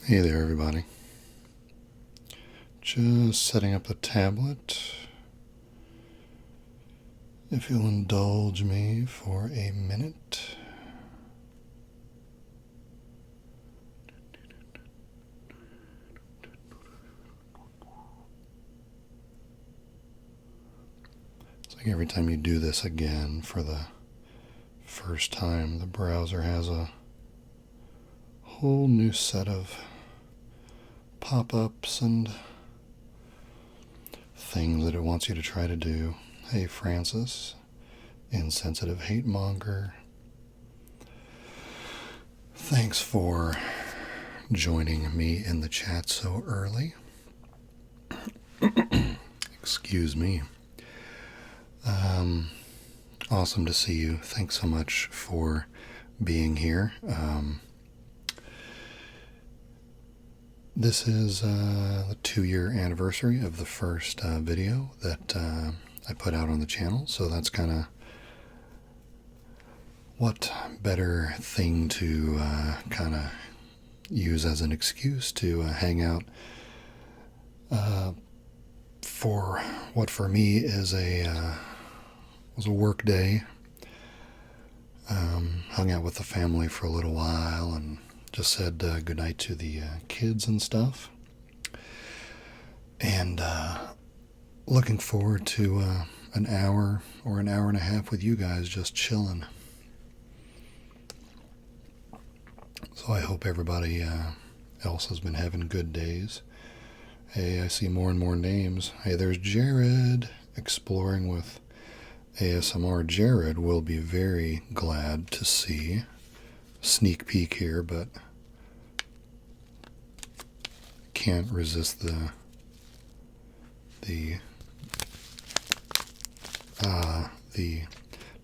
Hey there, everybody. Just setting up the tablet. If you'll indulge me for a minute. It's like every time you do this again for the first time, the browser has a whole new set of pop-ups and things that it wants you to try to do. Hey, Francis, insensitive hate monger. Thanks for joining me in the chat so early. Excuse me. Awesome to see you. Thanks so much for being here. This is the 2-year anniversary of the first video that I put out on the channel, so that's kind of what better thing to kind of use as an excuse to hang out for what for me is was a work day. Hung out with the family for a little while and just said goodnight to the kids and stuff. And looking forward to an hour or an hour and a half with you guys just chilling. So I hope everybody else has been having good days. Hey, I see more and more names. Hey, there's Jared, exploring with ASMR. Jared will be very glad to see. Sneak peek here, but can't resist the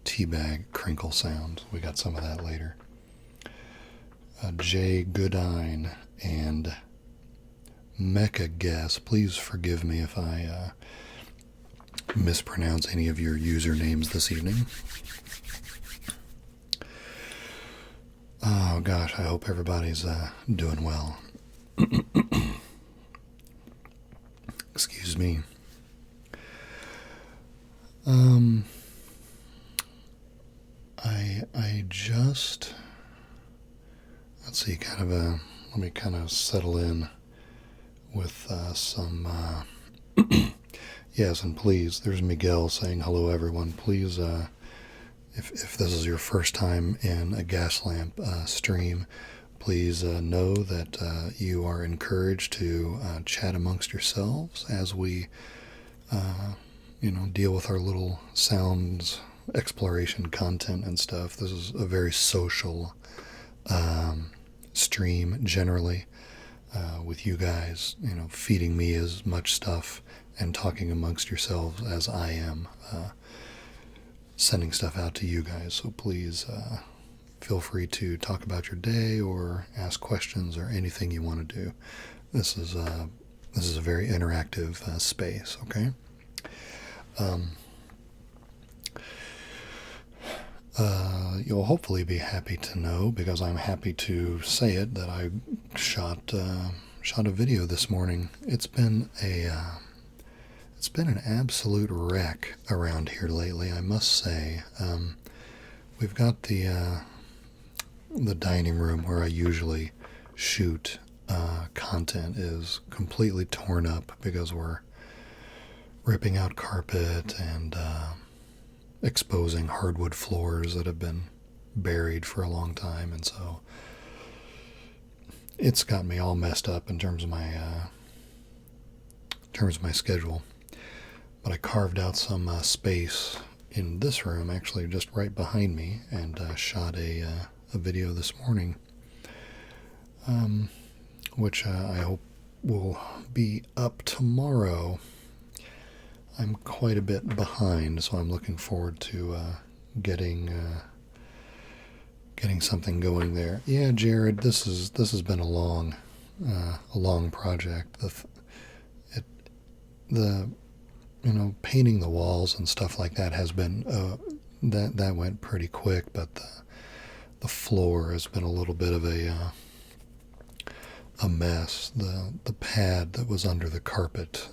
teabag crinkle sound. We got some of that later. Jay Goodine and Mecha Guess. Please forgive me if I mispronounce any of your usernames this evening. Oh gosh, I hope everybody's doing well. Excuse me. I just, let's see, let me kind of settle in with some, yes, and please, there's Miguel saying hello everyone. Please, if this is your first time in a Gaslamp stream, please know that you are encouraged to chat amongst yourselves as we, deal with our little sounds exploration content and stuff. This is a very social stream generally, with you guys, feeding me as much stuff and talking amongst yourselves as I am sending stuff out to you guys. So please feel free to talk about your day or ask questions or anything you want to do. This is a very interactive space, okay? You'll hopefully be happy to know, because I'm happy to say it, that I shot a video this morning. It's been an absolute wreck around here lately, I must say. We've got the dining room where I usually shoot content is completely torn up because we're ripping out carpet and exposing hardwood floors that have been buried for a long time, and so it's got me all messed up in terms of my schedule. But I carved out some space in this room, actually just right behind me, and shot a video this morning, which I hope will be up tomorrow. I'm quite a bit behind, so I'm looking forward to getting something going there. Yeah, Jared, this has been a long project. Painting the walls and stuff like that has been that went pretty quick, but the floor has been a little bit of a mess. The pad that was under the carpet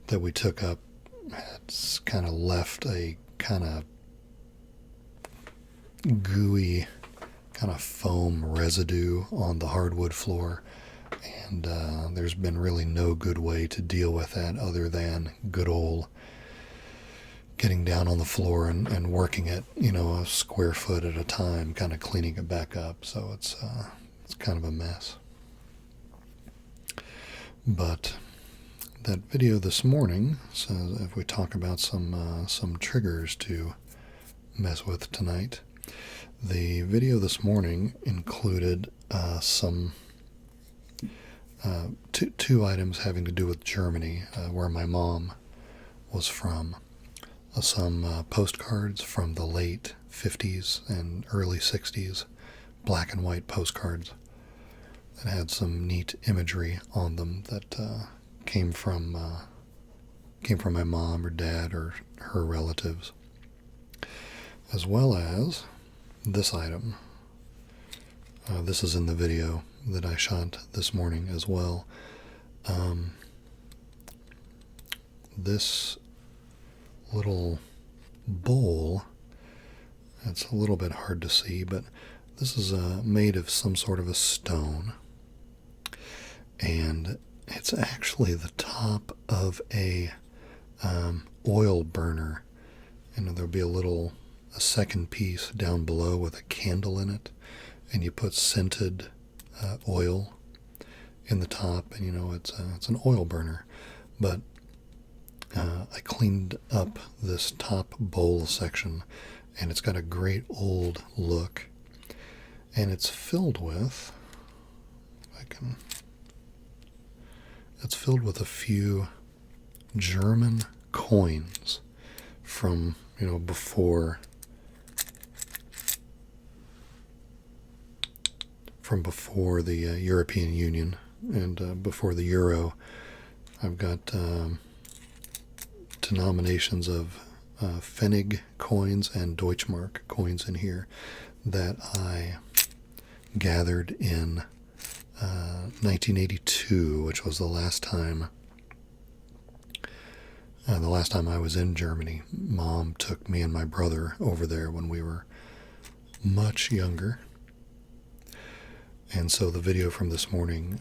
that we took up had kind of left a kind of gooey, kind of foam residue on the hardwood floor, and there's been really no good way to deal with that other than good old getting down on the floor and working it, a square foot at a time, kind of cleaning it back up. So it's kind of a mess. But that video this morning says if we talk about some triggers to mess with tonight. The video this morning included two items having to do with Germany, where my mom was from. Some postcards from the late 50s and early 60s, black and white postcards that had some neat imagery on them that came from my mom or dad or her relatives, as well as this item. This is in the video that I shot this morning as well. This little bowl, it's a little bit hard to see, but this is made of some sort of a stone, and it's actually the top of a oil burner, and there'll be a second piece down below with a candle in it, and you put scented oil in the top, and it's an oil burner. But I cleaned up this top bowl section, and it's got a great old look, and it's filled with, it's filled with a few German coins from before the European Union and before the Euro. I've got denominations of Pfennig coins and Deutschmark coins in here that I gathered in 1982, which was the last time I was in Germany. Mom took me and my brother over there when we were much younger. And so the video from this morning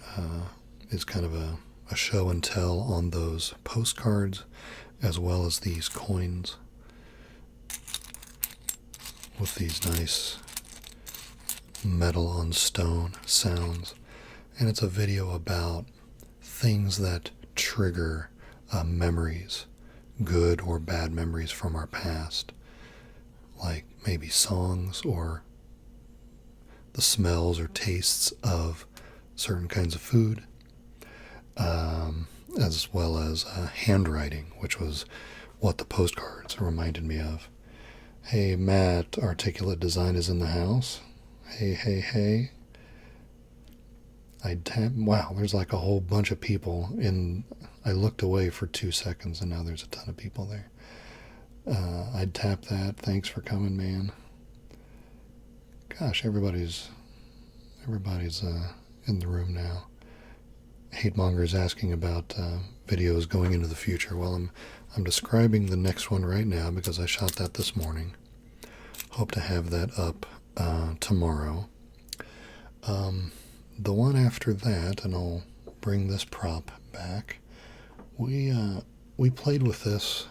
is kind of a show and tell on those postcards, as well as these coins with these nice metal on stone sounds. And it's a video about things that trigger memories, good or bad memories from our past, like maybe songs or the smells or tastes of certain kinds of food, as well as handwriting, which was what the postcards reminded me of. Hey, Matt, Articulate Design is in the house. Hey, hey, hey. Wow, there's like a whole bunch of people I looked away for 2 seconds, and now there's a ton of people there. I'd tap that. Thanks for coming, man. Gosh, everybody's in the room now. Hate Monger is asking about videos going into the future. Well, I'm describing the next one right now because I shot that this morning. Hope to have that up tomorrow. The one after that, and I'll bring this prop back. We played with this,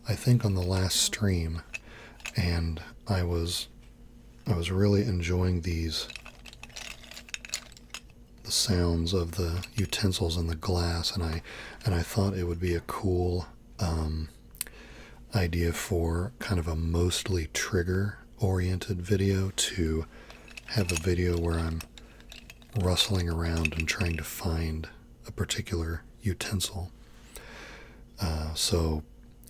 I think, on the last stream, and I was really enjoying the sounds of the utensils and the glass, and I thought it would be a cool idea for kind of a mostly trigger oriented video, to have a video where I'm rustling around and trying to find a particular utensil. So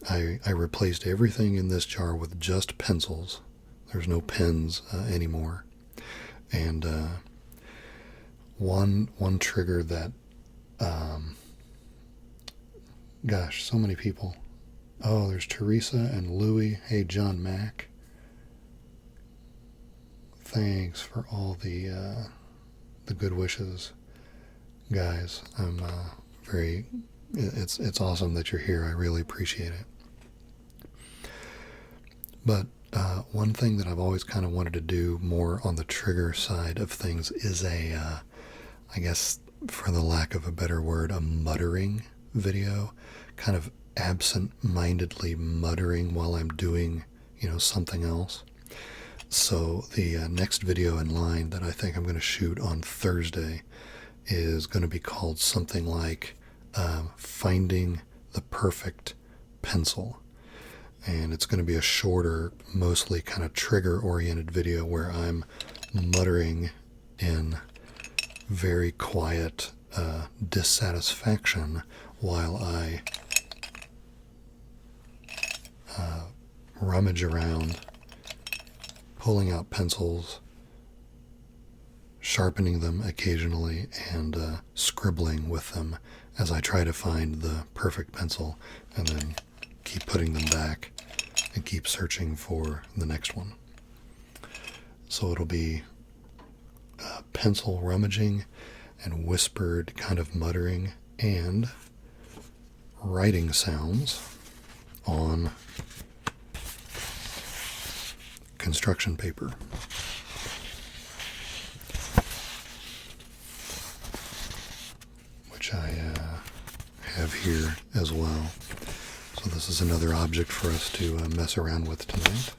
I replaced everything in this jar with just pencils. There's no pens anymore. And one trigger that, gosh, so many people. Oh, there's Teresa and Louie. Hey, John Mack. Thanks for all the good wishes. guys. I'm very. It's awesome that you're here. I really appreciate it. But one thing that I've always kind of wanted to do more on the trigger side of things is I guess, for the lack of a better word, a muttering video, kind of absent-mindedly muttering while I'm doing, something else. So the next video in line that I think I'm going to shoot on Thursday is going to be called something like Finding the Perfect Pencil. And it's going to be a shorter, mostly kind of trigger-oriented video where I'm muttering in very quiet dissatisfaction while I rummage around, pulling out pencils, sharpening them occasionally, and scribbling with them as I try to find the perfect pencil, and then keep putting them back and keep searching for the next one. So it'll be pencil rummaging and whispered kind of muttering and writing sounds on construction paper. Which I have here as well. So this is another object for us to mess around with tonight.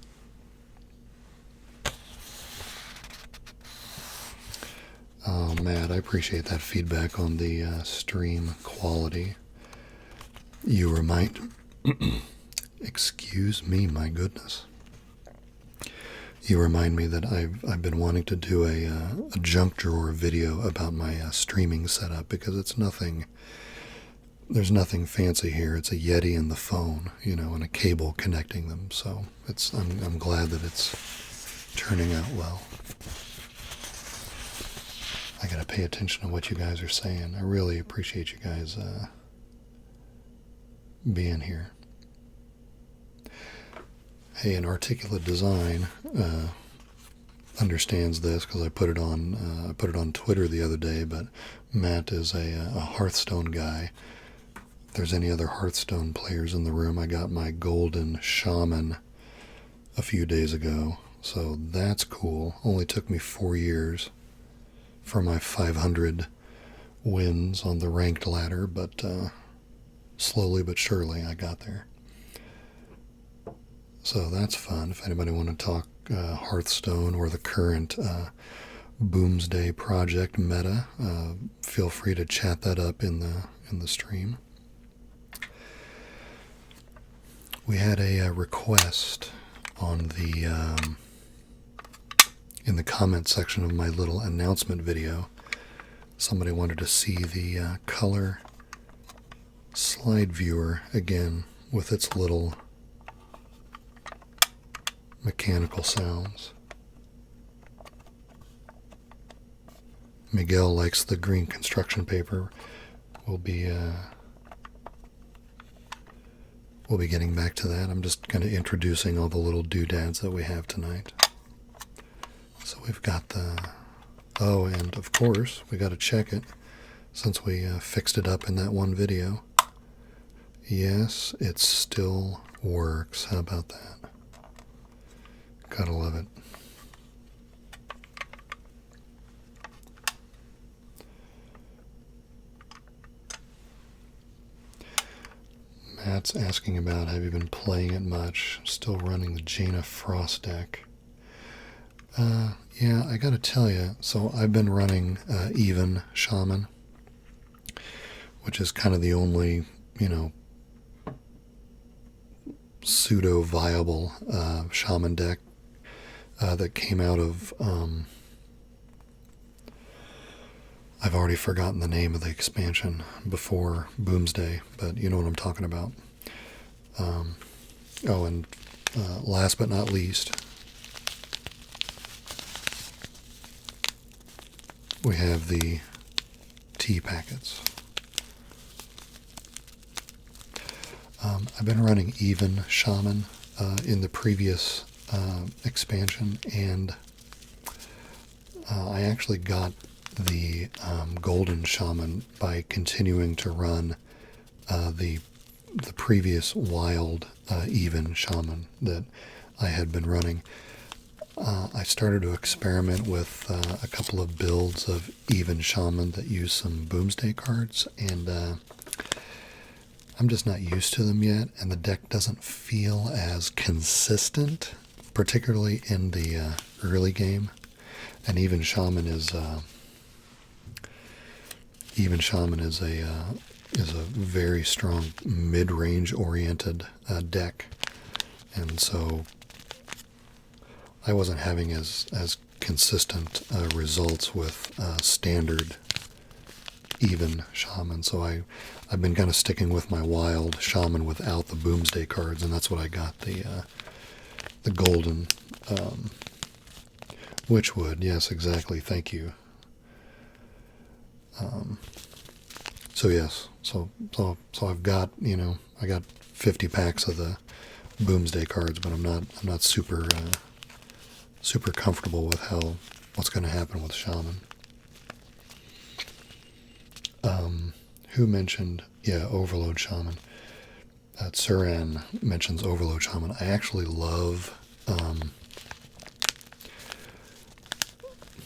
Oh, Matt, I appreciate that feedback on the stream quality. You remind... Excuse me, my goodness. You remind me that I've been wanting to do a junk drawer video about my streaming setup, because it's nothing... There's nothing fancy here. It's a Yeti and the phone, and a cable connecting them. So I'm glad that it's turning out well. I gotta pay attention to what you guys are saying. I really appreciate you guys being here. Hey, an Articulate Design understands this because I put it on Twitter the other day. But Matt is a Hearthstone guy. If there's any other Hearthstone players in the room, I got my golden shaman a few days ago, so that's cool. Only took me 4 years for my 500 wins on the ranked ladder, but slowly but surely I got there. So that's fun. If anybody want to talk Hearthstone or the current Boomsday project meta, feel free to chat that up in the stream. We had a request on the in the comment section of my little announcement video. Somebody wanted to see the color slide viewer again with its little mechanical sounds. Miguel likes the green construction paper. We'll be getting back to that. I'm just kind of introducing all the little doodads that we have tonight. So we've got oh, and of course, we got to check it since we fixed it up in that one video. Yes, it still works. How about that? Gotta love it. Matt's asking about, have you been playing it much? Still running the Jaina Frost deck. Yeah, I gotta tell you, so I've been running Even Shaman, which is kind of the only, pseudo-viable Shaman deck that came out of, I've already forgotten the name of the expansion before Boomsday, but you know what I'm talking about. Oh, and last but not least, we have the tea packets. I've been running Even Shaman in the previous expansion, and I actually got the Golden Shaman by continuing to run the previous wild even shaman that I had been running. I started to experiment with a couple of builds of even shaman that use some boomsday cards, and I'm just not used to them yet, and the deck doesn't feel as consistent, particularly in the early game. And even shaman is a very strong mid-range oriented deck, and so I wasn't having as consistent results with standard even shaman. So I've been kind of sticking with my wild shaman without the boomsday cards, and that's what I got the golden witchwood. Yes, exactly. Thank you. So yes, so I've got, I got 50 packs of the boomsday cards, but I'm not super comfortable with what's going to happen with shaman. Who mentioned overload shaman? Suran mentions overload shaman. I actually love.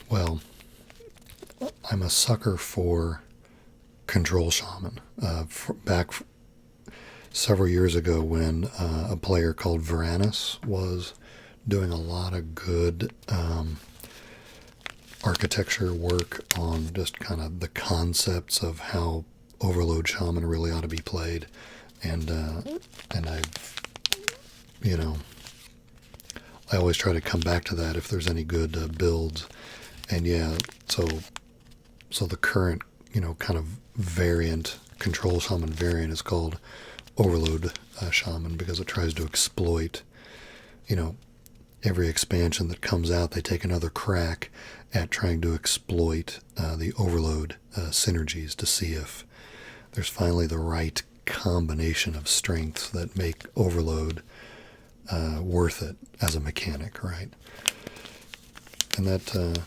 Well, I'm a sucker for control shaman. Back several years ago, when a player called Varanus was doing a lot of good architecture work on just kind of the concepts of how overload shaman really ought to be played, and I've, I always try to come back to that if there's any good builds, and so the current kind of variant, control shaman variant, is called overload shaman because it tries to exploit, every expansion that comes out, they take another crack at trying to exploit the overload synergies to see if there's finally the right combination of strengths that make overload worth it as a mechanic, right? And that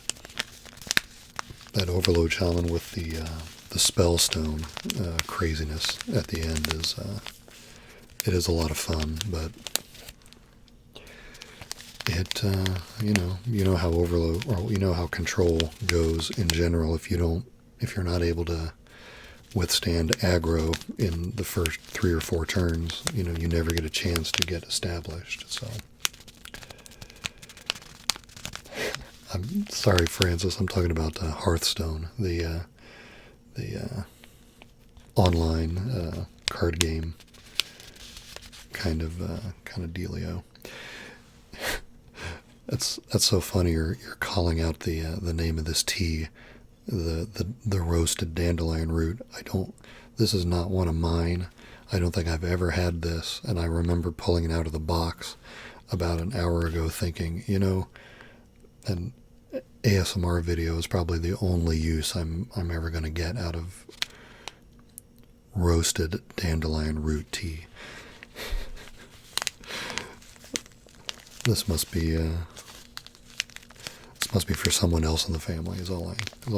overload shaman with the spellstone craziness at the end is a lot of fun, but it how overload, or how control goes in general. If you're not able to withstand aggro in the first 3 or 4 turns, you never get a chance to get established. So I'm sorry, Francis. I'm talking about Hearthstone, the online card game kind of dealio. That's so funny. You're calling out the name of this tea, the roasted dandelion root. This is not one of mine. I don't think I've ever had this, and I remember pulling it out of the box about an hour ago, thinking, an ASMR video is probably the only use I'm ever going to get out of roasted dandelion root tea. This must be for someone else in the family. Is all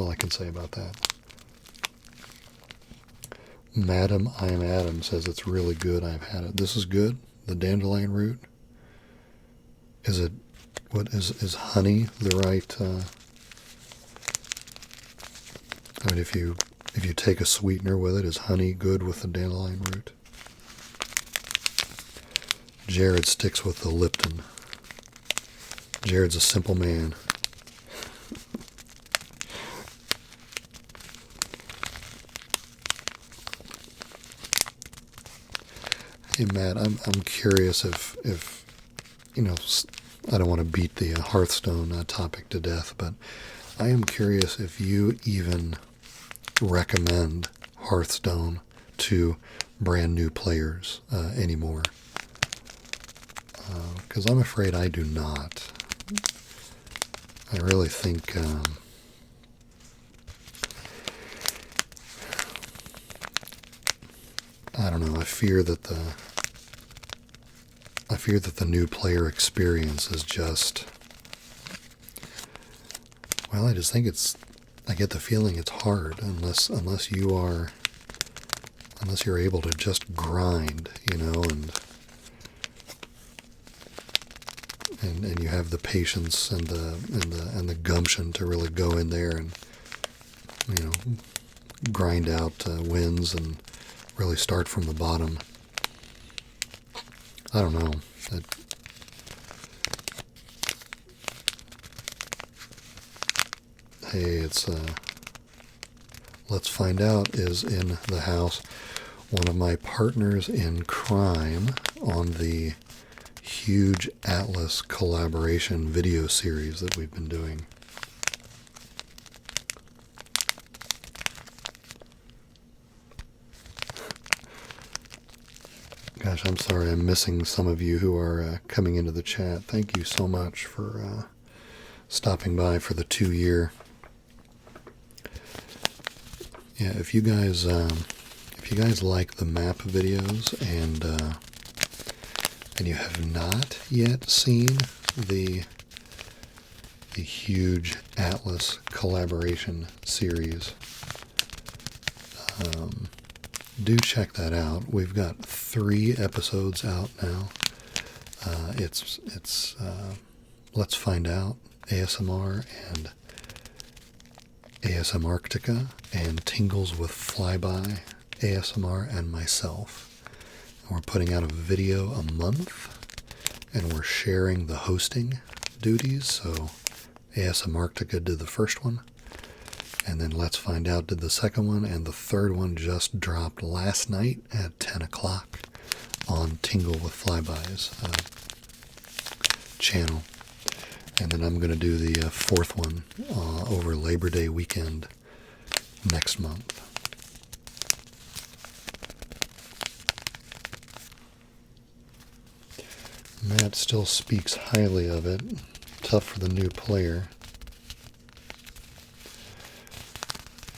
I can say about that. Madam, I am Adam says it's really good. I've had it. This is good. The dandelion root. Is it? What is honey the right? I mean, if you take a sweetener with it, is honey good with the dandelion root? Jared sticks with the Lipton. Jared's a simple man. Hey Matt, I'm curious if I don't want to beat the Hearthstone topic to death, but I am curious if you even recommend Hearthstone to brand new players anymore. Because I'm afraid I do not. I really think I don't know. I fear that the new player experience is just, well, I I get the feeling it's hard unless you're able to just grind, and you have the patience and the gumption to really go in there and grind out wins and really start from the bottom. I don't know. Hey, it's Let's Find Out is in the house. One of my partners in crime on the huge Atlas collaboration video series that we've been doing. Gosh, I'm sorry I'm missing some of you who are coming into the chat. Thank you so much for stopping by for the 2-year. Yeah, if you guys like the map videos and you have not yet seen the huge Atlas collaboration series, do check that out. We've got 3 episodes out now. It's Let's Find Out, ASMR, and ASM Arctica, and Tingles with Flyby, ASMR, and myself. And we're putting out a video a month, and we're sharing the hosting duties. So ASM Arctica did the first one, and then Let's Find Out did the second one, and the third one just dropped last night at 10 o'clock on Tingle with Flyby's channel. And then I'm going to do the fourth one over Labor Day weekend next month. Matt still speaks highly of it. Tough for the new player.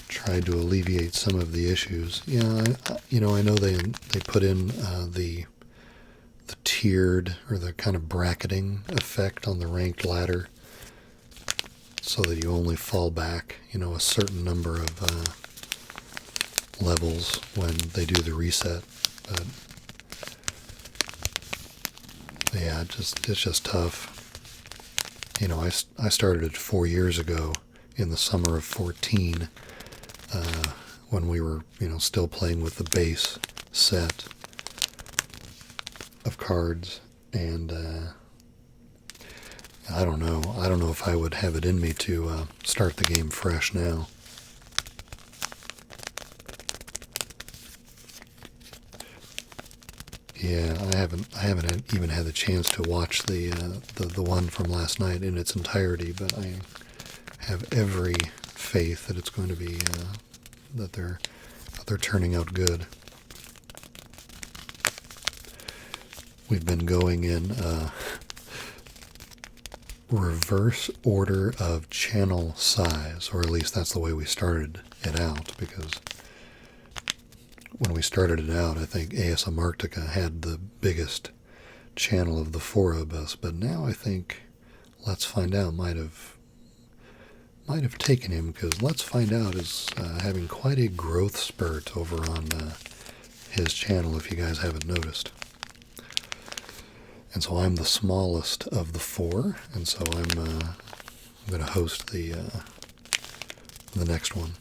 Tried to alleviate some of the issues. Yeah, I know they put in the tiered or the kind of bracketing effect on the ranked ladder so that you only fall back, a certain number of levels when they do the reset. But yeah, it's just tough. I started it 4 years ago in the summer of 14 when we were, still playing with the base set of cards, and I don't know if I would have it in me to start the game fresh now. Yeah, I haven't even had the chance to watch the one from last night in its entirety, but I have every faith that it's going to be that they're turning out good. We've been going in reverse order of channel size, or at least that's the way we started it out, because when we started it out, I think ASM Arctica had the biggest channel of the 4 of us, but now I think Let's Find Out might have taken him, because Let's Find Out is having quite a growth spurt over on his channel, if you guys haven't noticed. And so I'm the smallest of the 4, and so I'm going to host the next one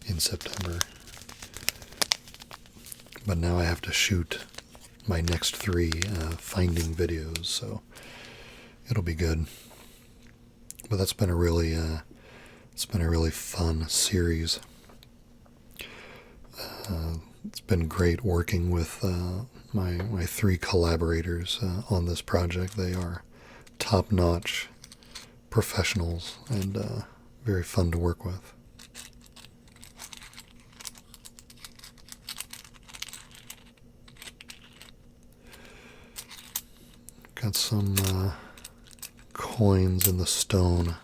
in September. But now I have to shoot my next 3 finding videos, so it'll be good. But that's been a really fun series. It's been great working with my 3 collaborators on this project. They are top-notch professionals and very fun to work with. Got some coins in the stone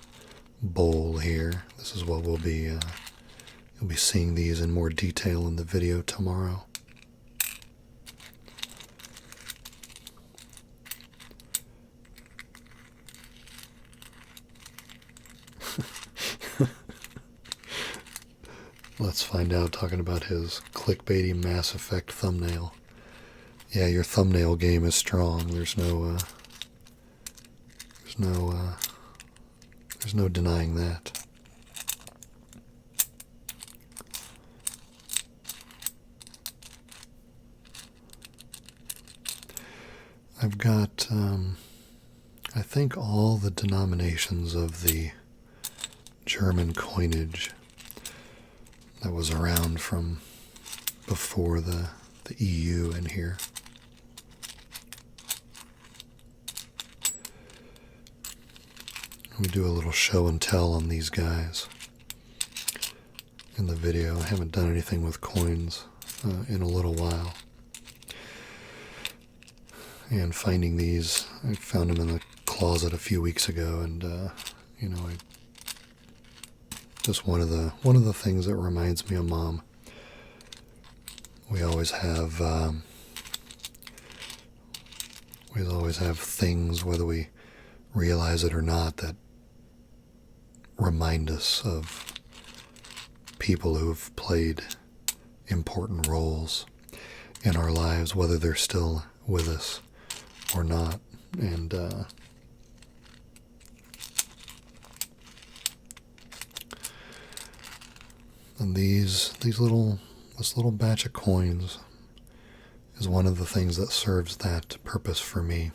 bowl here. This is what you'll be seeing these in more detail in the video tomorrow. Let's find out, talking about his clickbaity Mass Effect thumbnail. Yeah, your thumbnail game is strong. There's no denying that. I've got, I think, all the denominations of the German coinage that was around from before the EU in here. We do a little show and tell on these guys in the video. I haven't done anything with coins in a little while. And finding these, I found them in the closet a few weeks ago, and just one of the things that reminds me of Mom. We always have things, whether we realize it or not, that remind us of people who have played important roles in our lives, whether they're still with us or not. And this little batch of coins is one of the things that serves that purpose for me.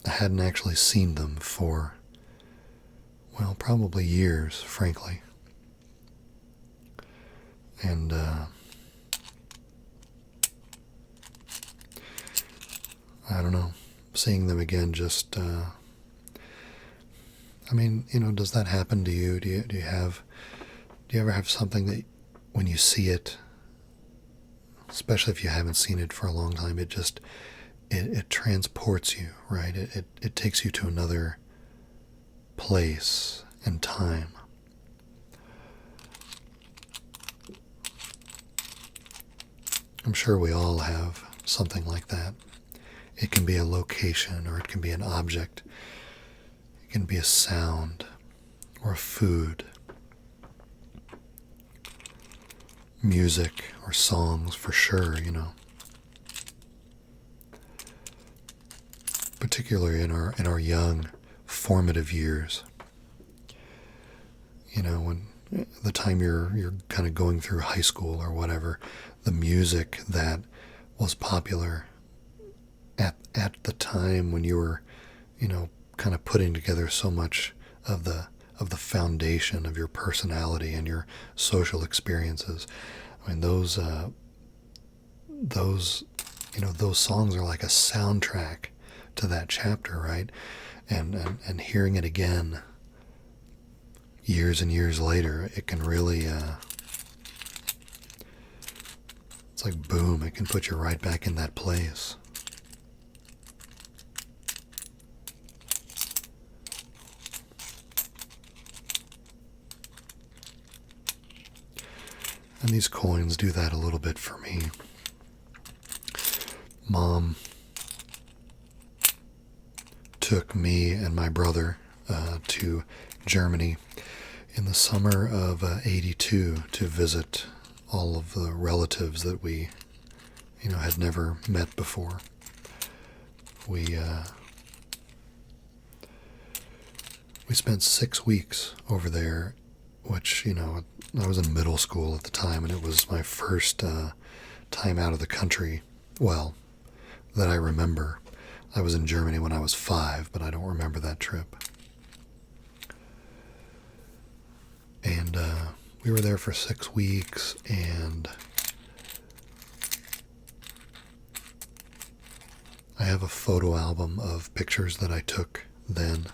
I hadn't actually seen them for, well, probably years, frankly. And I don't know, seeing them again just, does that happen to you? Do you ever have something that when you see it, especially if you haven't seen it for a long time, it transports you, right? It takes you to another place and time. I'm sure we all have something like that. It can be a location, or it can be an object. It can be a sound or a food, music or songs, for sure, particularly in our young formative years. When the time you're kind of going through high school or whatever, the music that was popular at the time when you were, kind of putting together so much of the foundation of your personality and your social experiences. I mean, those songs are like a soundtrack to that chapter, right? And hearing it again years and years later, it can really, it's like boom, it can put you right back in that place. And these coins do that a little bit for me. Mom took me and my brother to Germany in the summer of '82 to visit all of the relatives that we, had never met before. We spent 6 weeks over there, which, I was in middle school at the time, and it was my first time out of the country, well, that I remember. I was in Germany when I was 5, but I don't remember that trip. And we were there for 6 weeks, and I have a photo album of pictures that I took then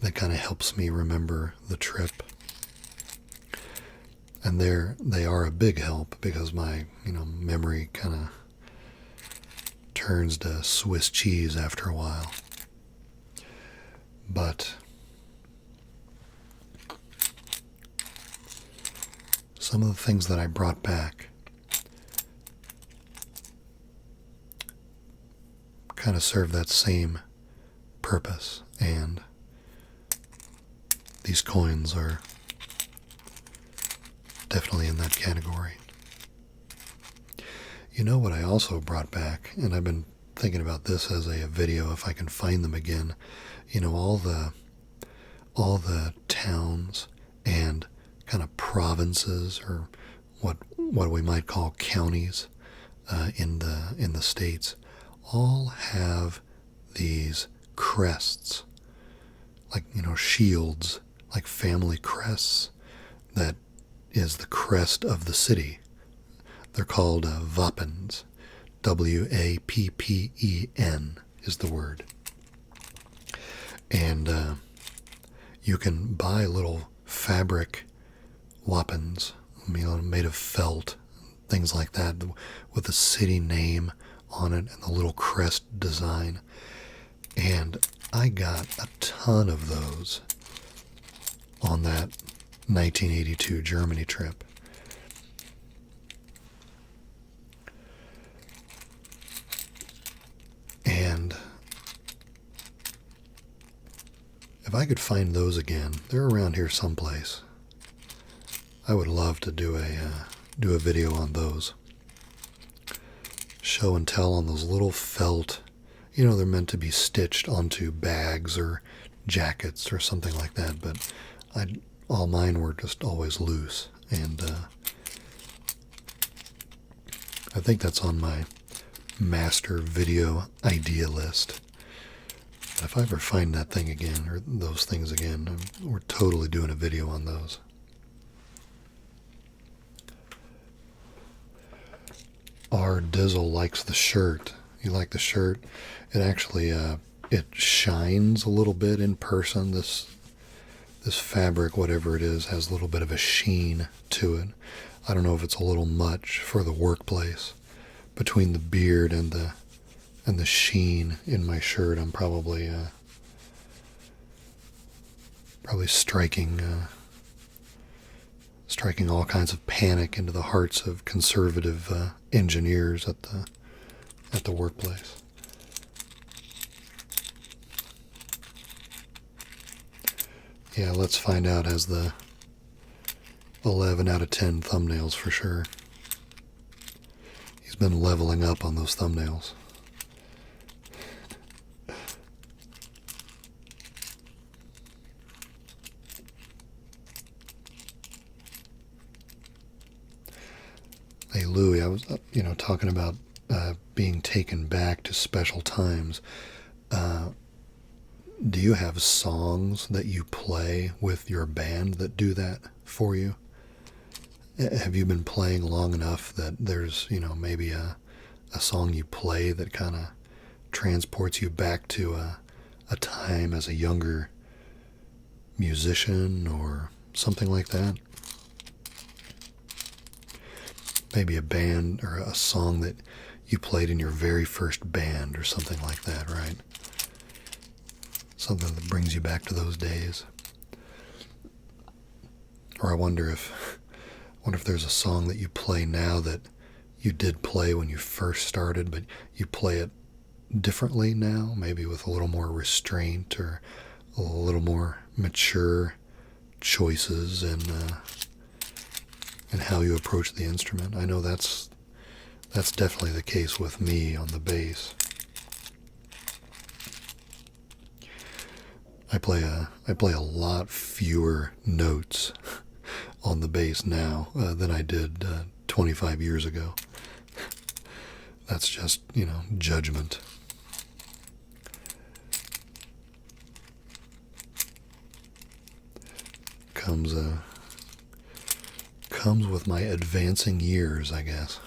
that kind of helps me remember the trip. And they are a big help, because my, memory kind of turns to Swiss cheese after a while. But some of the things that I brought back kind of serve that same purpose. And these coins are definitely in that category. You know what I also brought back, and I've been thinking about this as a video if I can find them again. You know, all the towns and kind of provinces, or what we might call counties in the states, all have these crests, like, you know, shields, like family crests. That is the crest of the city. They're called Wappens. Wappen is the word. And you can buy little fabric Wappens, made of felt, things like that, with the city name on it and the little crest design. And I got a ton of those on that 1982 Germany trip. And if I could find those again, they're around here someplace. I would love to do a video on those. Show and tell on those little felt. You know, they're meant to be stitched onto bags or jackets or something like that, but all mine were just always loose. And I think that's on my master video idea list. If I ever find that thing again, or those things again, we're totally doing a video on those. Our Dizzle likes the shirt. You like the shirt? It actually, it shines a little bit in person. This fabric, whatever it is, has a little bit of a sheen to it. I don't know if it's a little much for the workplace. Between the beard and the sheen in my shirt, I'm probably striking all kinds of panic into the hearts of conservative engineers at the workplace. Yeah, let's find out has the 11 out of 10 thumbnails for sure. He's been leveling up on those thumbnails. Hey Louie, I was talking about being taken back to special times. Do you have songs that you play with your band that do that for you? Have you been playing long enough that there's, maybe a song you play that kind of transports you back to a time as a younger musician or something like that? Maybe a band or a song that you played in your very first band or something like that, right? Something that brings you back to those days. Or I wonder if there's a song that you play now that you did play when you first started, but you play it differently now, maybe with a little more restraint or a little more mature choices and how you approach the instrument. I know that's definitely the case with me on the bass. I play a lot fewer notes on the bass now than I did 25 years ago. That's just, judgment. Comes with my advancing years, I guess.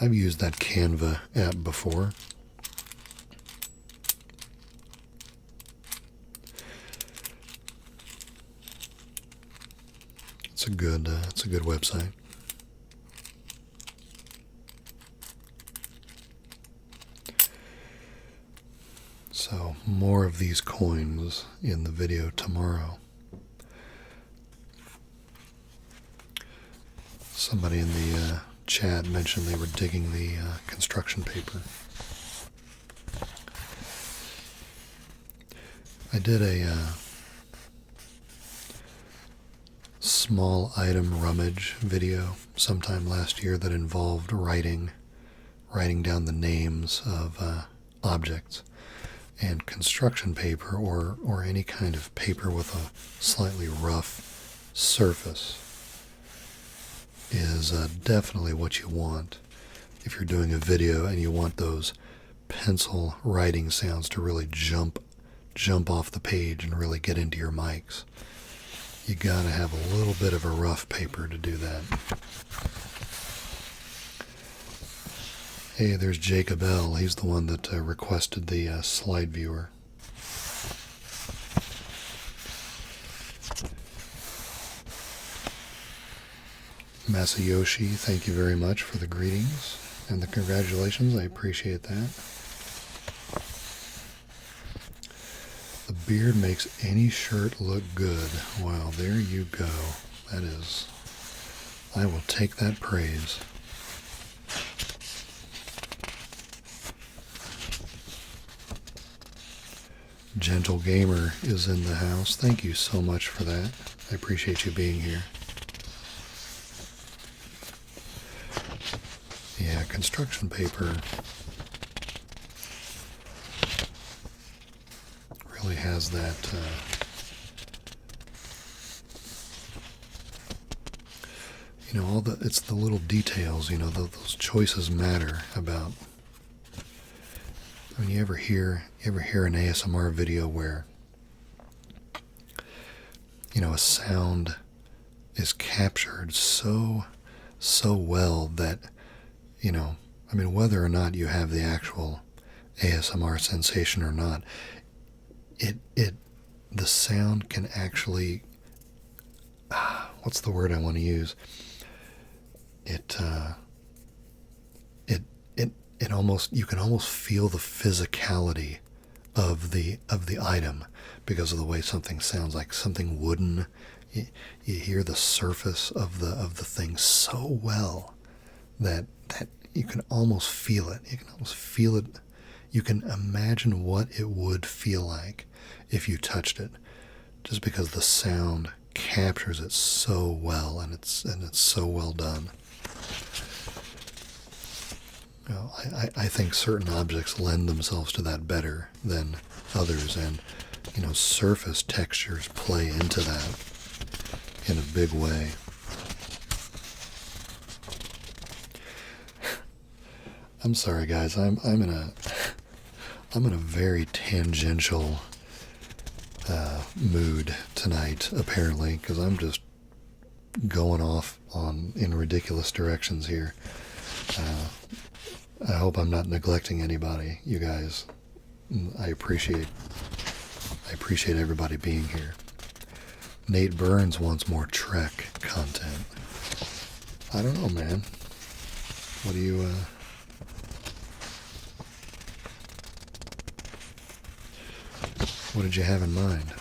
I've used that Canva app before. It's a good website. So more of these coins in the video tomorrow. Somebody in the chat mentioned they were digging the construction paper. I did a small item rummage video sometime last year that involved writing down the names of objects, and construction paper or any kind of paper with a slightly rough surface is definitely what you want if you're doing a video and you want those pencil writing sounds to really jump off the page and really get into your mics. You gotta have a little bit of a rough paper to do that. Hey, there's Jacob L. He's the one that requested the slide viewer. Masayoshi, thank you very much for the greetings and the congratulations. I appreciate that. The beard makes any shirt look good. Well, there you go. That is, I will take that praise. Gentle Gamer is in the house. Thank you so much for that. I appreciate you being here. Yeah, construction paper really has that it's the little details, those choices matter about. I mean, you ever hear an ASMR video where a sound is captured so well that whether or not you have the actual ASMR sensation or not, the sound can actually, what's the word I want to use? It almost, you can almost feel the physicality of the item because of the way something sounds, like something wooden. You hear the surface of the thing so well that you can almost feel it. You can almost feel it. You can imagine what it would feel like if you touched it, just because the sound captures it so well, and it's so well done. I think certain objects lend themselves to that better than others, and surface textures play into that in a big way. I'm sorry, guys. I'm in a very tangential mood tonight, apparently, because I'm just going off in ridiculous directions here. I hope I'm not neglecting anybody, you guys. I appreciate everybody being here. Nate Burns wants more Trek content. I don't know, man. What do you what did you have in mind?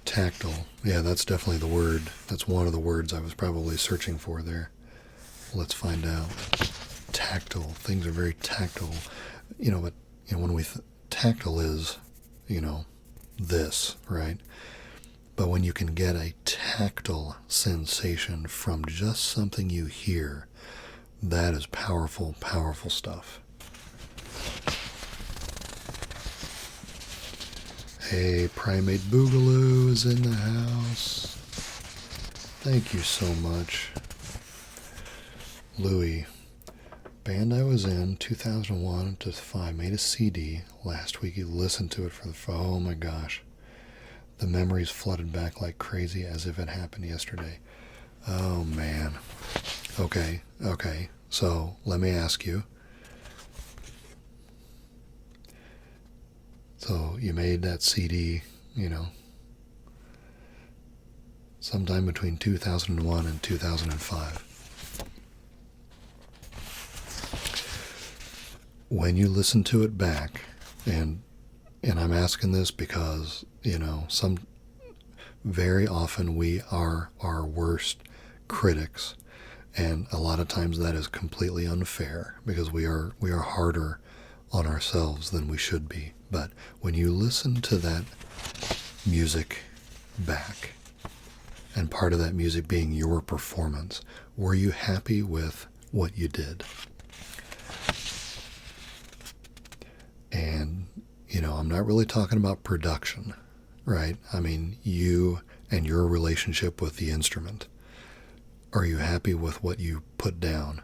Tactile. Yeah, that's definitely the word. That's one of the words I was probably searching for there. Let's find out. Tactile. Things are very tactile. But when we tactile is, this, right? But when you can get a tactile sensation from just something you hear, that is powerful, powerful stuff. Hey, Primate Boogaloo is in the house. Thank you so much. Louis, band I was in 2001 to 5 made a CD last week. You listened to it oh my gosh. The memories flooded back like crazy as if it happened yesterday. Oh man. Okay. So let me ask you. So you made that CD, sometime between 2001 and 2005. When you listen to it back, and I'm asking this because, very often we are our worst critics, and a lot of times that is completely unfair because we are harder on ourselves than we should be. But when you listen to that music back, and part of that music being your performance, were you happy with what you did? And, I'm not really talking about production, right? I mean, you and your relationship with the instrument. Are you happy with what you put down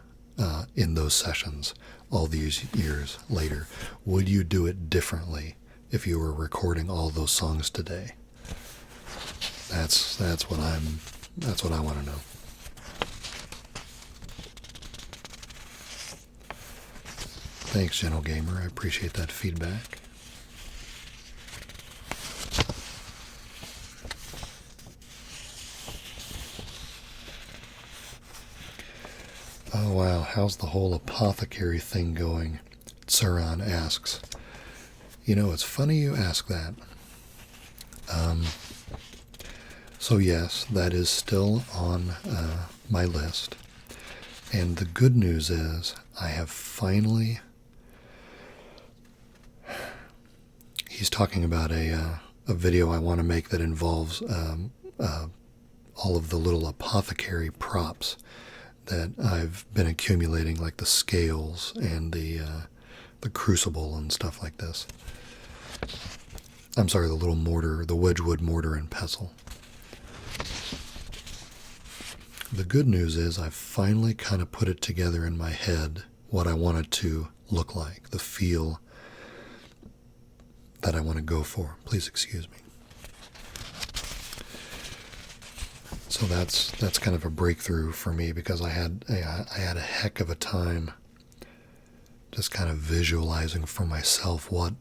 in those sessions all these years later? Would you do it differently if you were recording all those songs today? That's what I want to know. Thanks, Gentle Gamer. I appreciate that feedback. Oh wow, how's the whole apothecary thing going? Tsuran asks. It's funny you ask that. So yes, that is still on my list. And the good news is I have finally... He's talking about a video I want to make that involves all of the little apothecary props that I've been accumulating, like the scales and the crucible and stuff like this. I'm sorry, the little mortar, the Wedgwood mortar and pestle. The good news is I've finally kind of put it together in my head what I want it to look like, the feel that I want to go for. Please excuse me. So that's kind of a breakthrough for me, because I had a heck of a time just kind of visualizing for myself what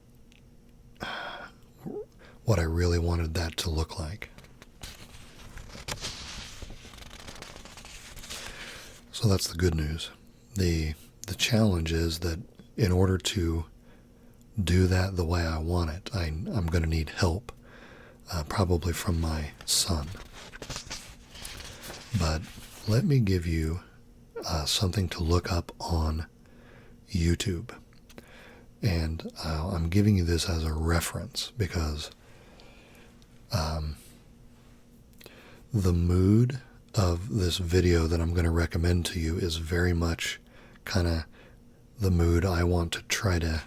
I really wanted that to look like. So that's the good news. The challenge is that in order to do that the way I want it, I'm going to need help, probably from my son. But let me give you something to look up on YouTube. And I'm giving you this as a reference because the mood of this video that I'm going to recommend to you is very much kind of the mood I want to try to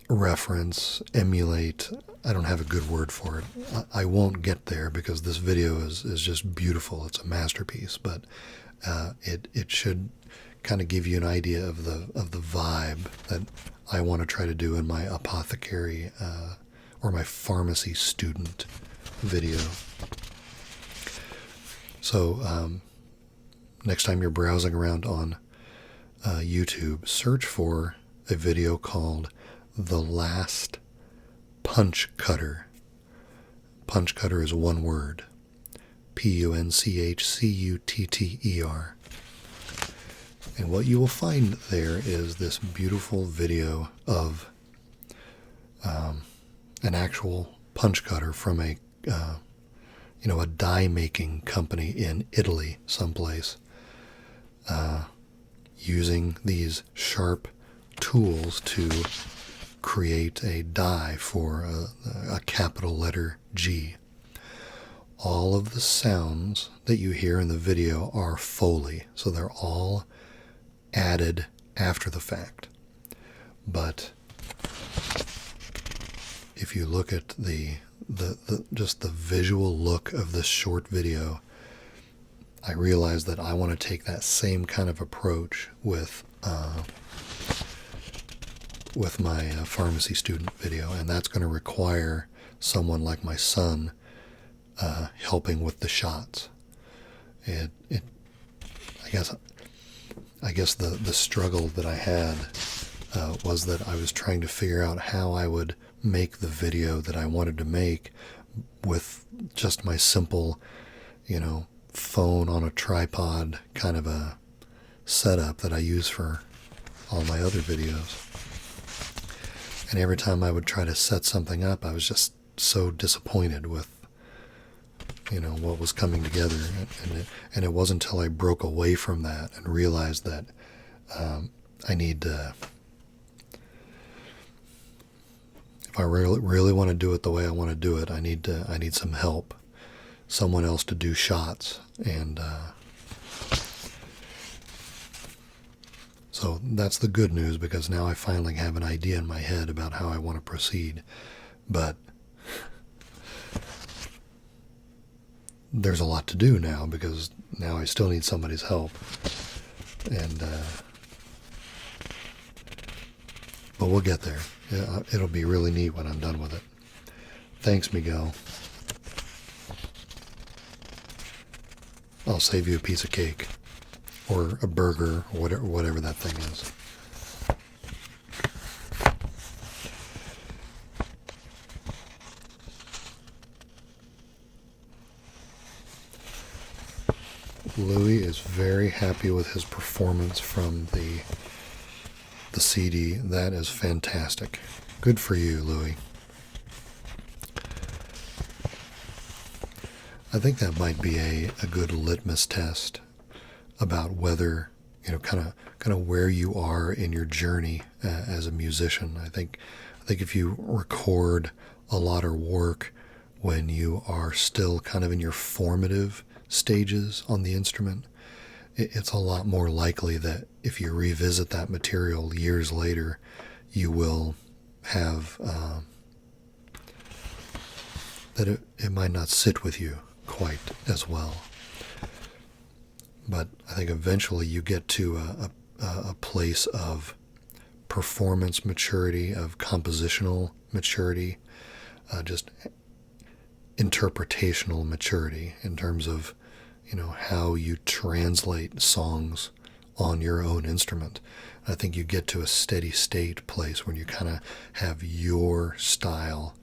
reference, emulate. I don't have a good word for it. I won't get there because this video is just beautiful. It's a masterpiece, but it should kind of give you an idea of the vibe that I want to try to do in my apothecary or my pharmacy student video. So next time you're browsing around on YouTube, search for a video called The Last Punch Cutter. Punch Cutter is one word. Punchcutter. And what you will find there is this beautiful video of an actual punch cutter from a die making company in Italy someplace, using these sharp tools to create a die for a capital letter G. All of the sounds that you hear in the video are Foley, so they're all added after the fact. But if you look at the just the visual look of this short video, I realized that I want to take that same kind of approach with my pharmacy student video, and that's going to require someone like my son helping with the shots. I guess the struggle that I had was that I was trying to figure out how I would make the video that I wanted to make with just my simple, phone on a tripod kind of a setup that I use for all my other videos. And every time I would try to set something up, I was just so disappointed with, what was coming together. And it wasn't until I broke away from that and realized that I need if I really want to do it the way I want to do it, I need some help, someone else to do shots, and so that's the good news, because now I finally have an idea in my head about how I want to proceed. But there's a lot to do now, because now I still need somebody's help, and but we'll get there. It'll be really neat when I'm done with it. Thanks, Miguel. I'll save you a piece of cake, or a burger, or whatever that thing is. Louis is very happy with his performance from the CD. That is fantastic. Good for you, Louis. I think that might be a good litmus test about whether, kind of where you are in your journey as a musician. I think if you record a lot of work when you are still kind of in your formative stages on the instrument, it's a lot more likely that if you revisit that material years later, you will have that it might not sit with you quite as well. But I think eventually you get to a place of performance maturity, of compositional maturity, just interpretational maturity in terms of how you translate songs on your own instrument. I think you get to a steady state place when you kind of have your style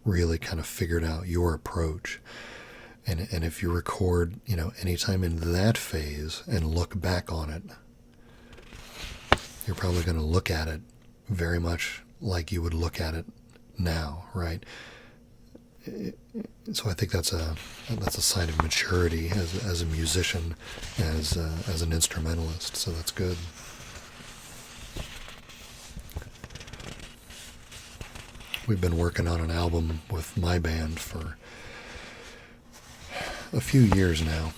really kind of figured out, your approach. And if you record, anytime in that phase and look back on it, you're probably going to look at it very much like you would look at it now, right? So I think that's a sign of maturity as a musician, as an instrumentalist. So that's good. We've been working on an album with my band for a few years now,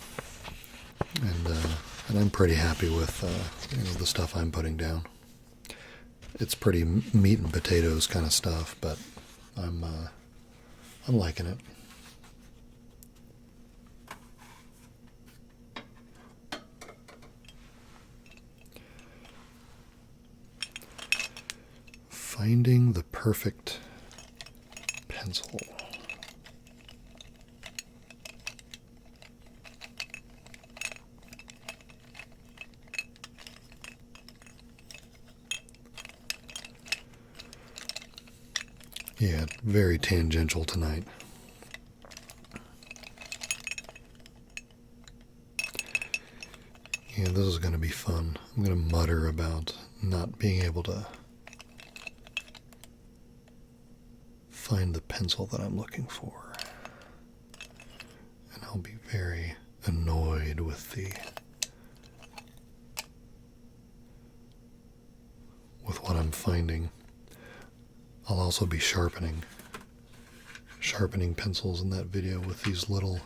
and I'm pretty happy with the stuff I'm putting down. It's pretty meat and potatoes kind of stuff, but I'm liking it. Finding the perfect pencil. Yeah, very tangential tonight. Yeah, this is going to be fun. I'm going to mutter about not being able to find the pencil that I'm looking for. And I'll be very annoyed with what I'm finding. I'll also be sharpening pencils in that video with these little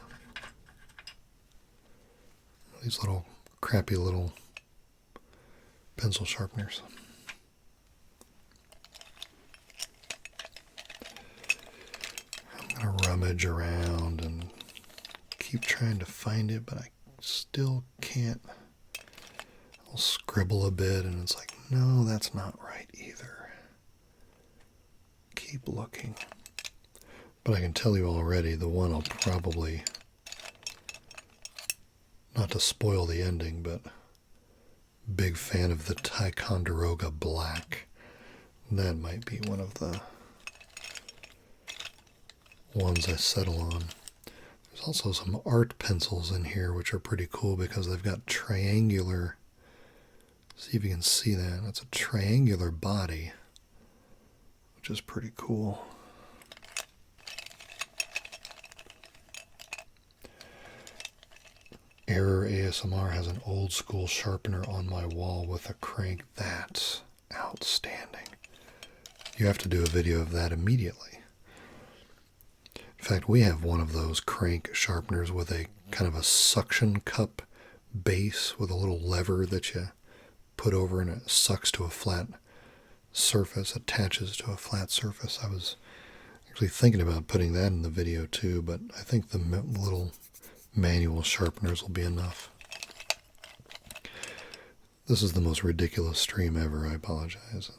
crappy little pencil sharpeners. I'm going to rummage around and keep trying to find it, but I still can't. I'll scribble a bit and it's like, no, that's not right either. Keep looking. But I can tell you already, the one I'll probably, not to spoil the ending, but big fan of the Ticonderoga Black. That might be one of the ones I settle on. There's also some art pencils in here which are pretty cool because they've got triangular, see if you can see that, that's a triangular body, which is pretty cool. Error ASMR has an old school sharpener on my wall with a crank. That's outstanding. You have to do a video of that immediately. In fact, we have one of those crank sharpeners with a kind of a suction cup base with a little lever that you put over and it sucks to a flat surface, attaches to a flat surface. I was actually thinking about putting that in the video too, but I think the little manual sharpeners will be enough. This is the most ridiculous stream ever. I apologize.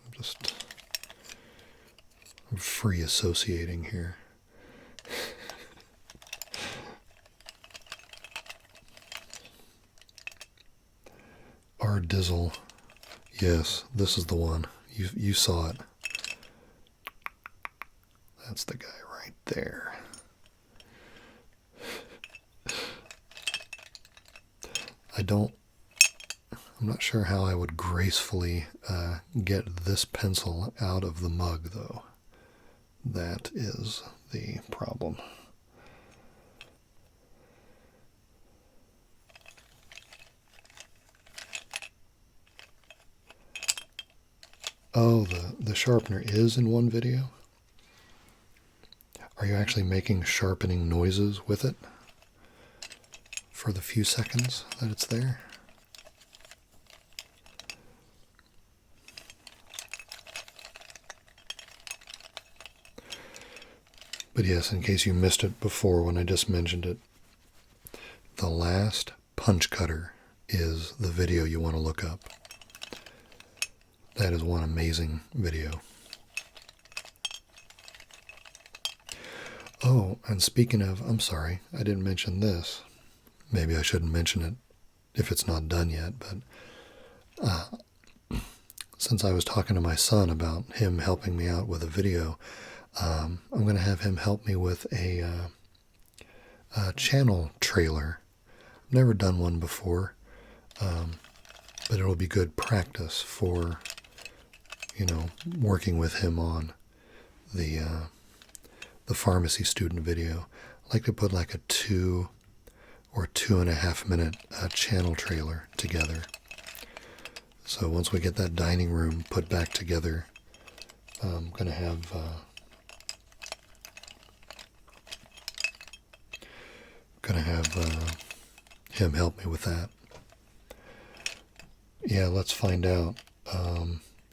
I'm free associating here. R Dizzle. Yes, this is the one. You saw it. That's the guy right there. I'm not sure how I would gracefully get this pencil out of the mug, though. That is the problem. Oh, the sharpener is in one video? Are you actually making sharpening noises with it for the few seconds that it's there? But yes, in case you missed it before when I just mentioned it, the last punch cutter is the video you want to look up. That is one amazing video. Oh, and speaking of, I'm sorry, I didn't mention this. Maybe I shouldn't mention it if it's not done yet, but since I was talking to my son about him helping me out with a video, I'm going to have him help me with a channel trailer. I've never done one before, but it'll be good practice for, working with him on the pharmacy student video. I like to put like a 2 or 2.5 minute channel trailer together. So once we get that dining room put back together, I'm going to have him help me with that. Yeah, let's find out.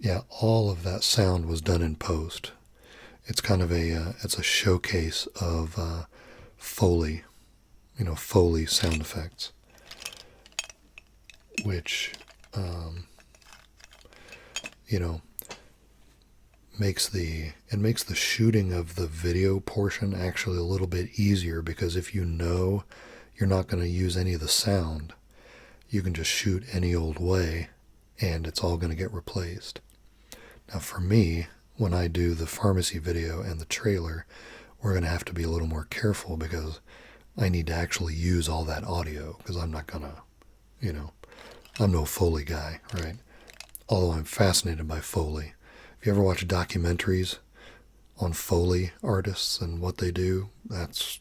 Yeah, all of that sound was done in post. It's kind of it's a showcase of Foley, Foley sound effects, which, makes the shooting of the video portion actually a little bit easier, because if you know you're not going to use any of the sound, you can just shoot any old way and it's all going to get replaced. Now for me, when I do the pharmacy video and the trailer, we're going to have to be a little more careful because I need to actually use all that audio, because I'm not going to, I'm no Foley guy, right? Although I'm fascinated by Foley. If you ever watch documentaries on Foley artists and what they do, that's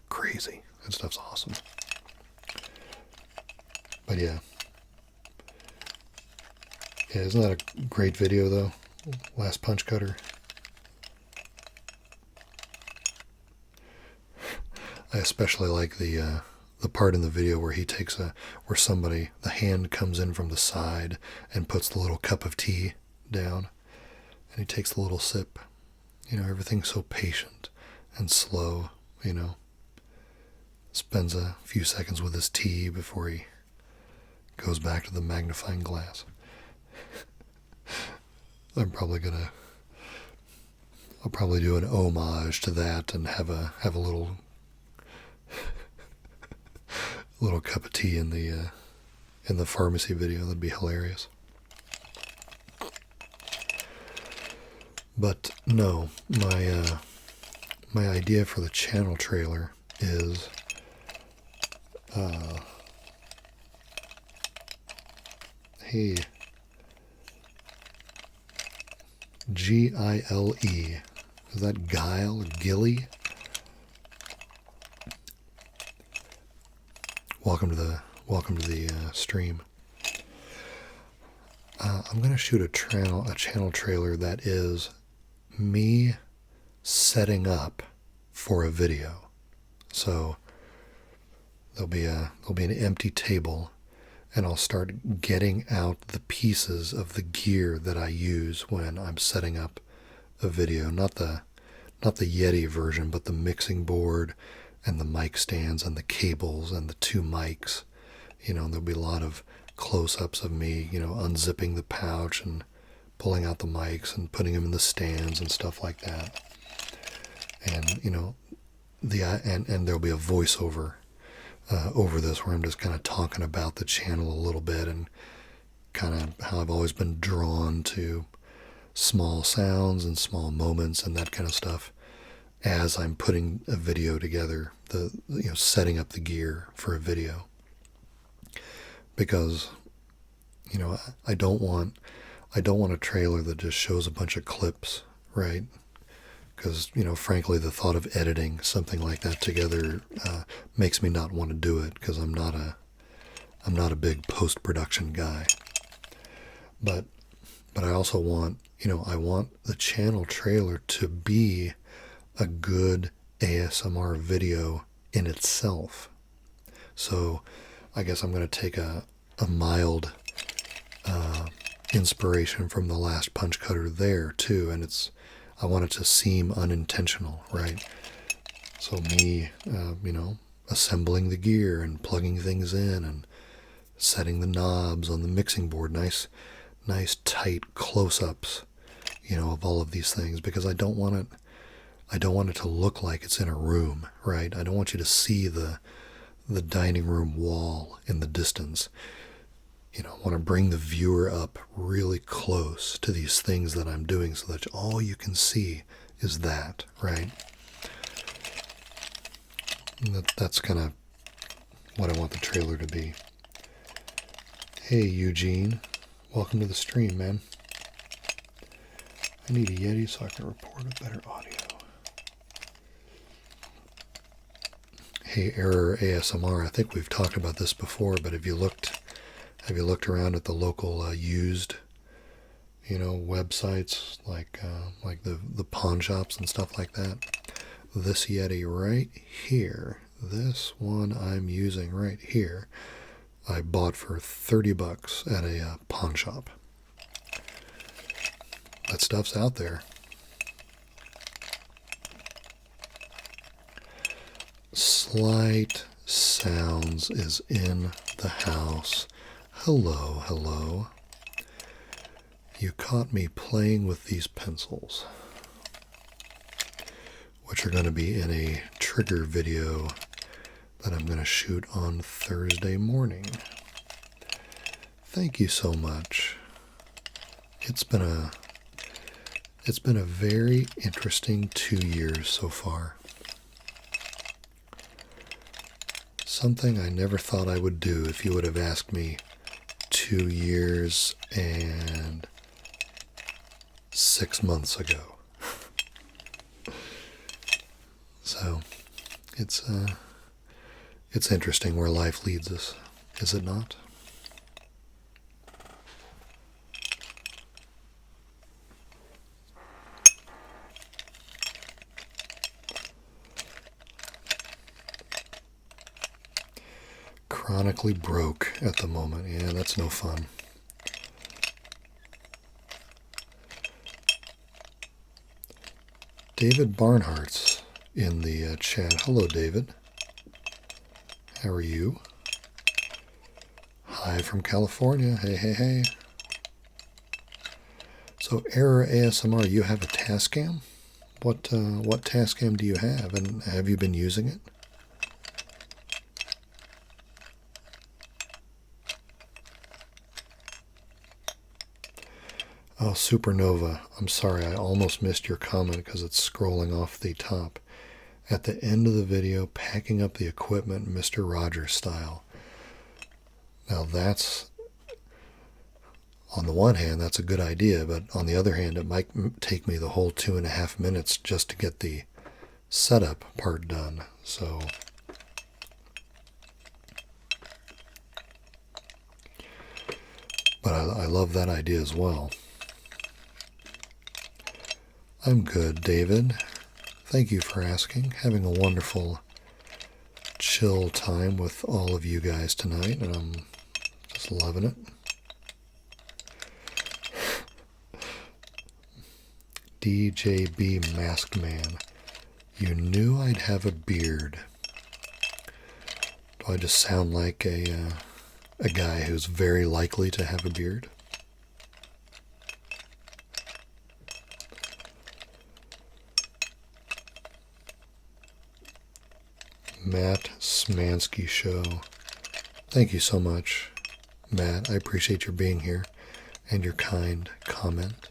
crazy. That stuff's awesome. But yeah. Yeah, isn't that a great video though? Last punch cutter. I especially like the part in the video where he takes where somebody, the hand comes in from the side and puts the little cup of tea down, and he takes the little sip. Everything's so patient and slow, Spends a few seconds with his tea before he goes back to the magnifying glass. I'll probably do an homage to that and have a little cup of tea in the pharmacy video. That'd be hilarious. But no, my idea for the channel trailer is hey, Gile. Is that Guile or Gilly? welcome to the stream. I'm gonna shoot a channel trailer that is me setting up for a video. So there'll be an empty table, and I'll start getting out the pieces of the gear that I use when I'm setting up a video. Not the Yeti version, but the mixing board and the mic stands and the cables and the 2 mics. There'll be a lot of close-ups of me, unzipping the pouch and pulling out the mics and putting them in the stands and stuff like that. And and there'll be a voiceover over this where I'm just kind of talking about the channel a little bit and kind of how I've always been drawn to small sounds and small moments and that kind of stuff as I'm putting a video together, setting up the gear for a video. Because I don't want a trailer that just shows a bunch of clips, right? Because frankly, the thought of editing something like that together makes me not want to do it, because I'm not a big post-production guy. But I also want I want the channel trailer to be a good ASMR video in itself. So I guess I'm going to take a mild inspiration from the last punch cutter there too, and I want it to seem unintentional, right? So me, assembling the gear and plugging things in and setting the knobs on the mixing board, nice tight close-ups, of all of these things, because I don't want it to look like it's in a room, right? I don't want you to see the dining room wall in the distance. I want to bring the viewer up really close to these things that I'm doing so that all you can see is that, right? That's kind of what I want the trailer to be. Hey, Eugene. Welcome to the stream, man. I need a Yeti so I can report a better audio. Hey, Error ASMR. I think we've talked about this before, but have you looked around at the local used, websites like the pawn shops and stuff like that? This Yeti right here, this one I'm using right here, I bought for $30 at a pawn shop. That stuff's out there. Slight Sounds is in the house. Hello, hello. You caught me playing with these pencils, which are going to be in a trigger video that I'm going to shoot on Thursday morning. Thank you so much. It's been a very interesting 2 years so far. Something I never thought I would do if you would have asked me 2 years and 6 months ago. So it's interesting where life leads us, is it not? Chronically broke at the moment. Yeah, that's no fun. David Barnhart's in the chat. Hello, David. How are you? Hi from California. Hey, hey, hey. So, Error ASMR, you have a Tascam? What Tascam do you have, and have you been using it? Oh, Supernova, I'm sorry, I almost missed your comment because it's scrolling off the top. At the end of the video, packing up the equipment Mr. Rogers style. Now that's, on the one hand, that's a good idea, but on the other hand, it might take me the whole 2.5 minutes just to get the setup part done. So But I love that idea as well. I'm good, David. Thank you for asking. Having a wonderful chill time with all of you guys tonight, and I'm just loving it. DJB Masked Man. You knew I'd have a beard. Do I just sound like a guy who's very likely to have a beard? Matt Smansky Show. Thank you so much, Matt. I appreciate your being here and your kind comment.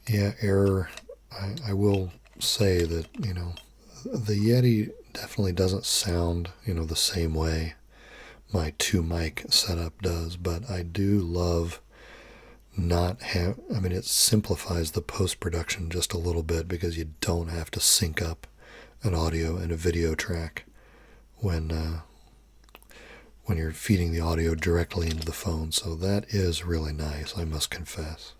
Yeah, Error. I will say that, the Yeti definitely doesn't sound, the same way my 2-mic setup does, but I do love it simplifies the post-production just a little bit because you don't have to sync up an audio and a video track when you're feeding the audio directly into the phone. So that is really nice, I must confess.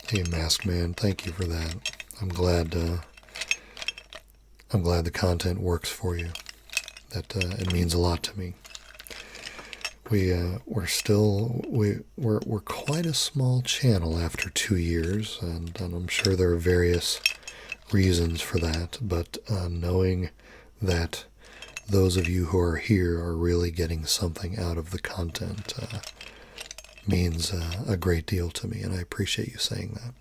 Hey, Masked Man, thank you for that. I'm glad the content works for you. That it means a lot to me. We're quite a small channel after 2 years, and I'm sure there are various reasons for that. But knowing that those of you who are here are really getting something out of the content means a great deal to me, and I appreciate you saying that.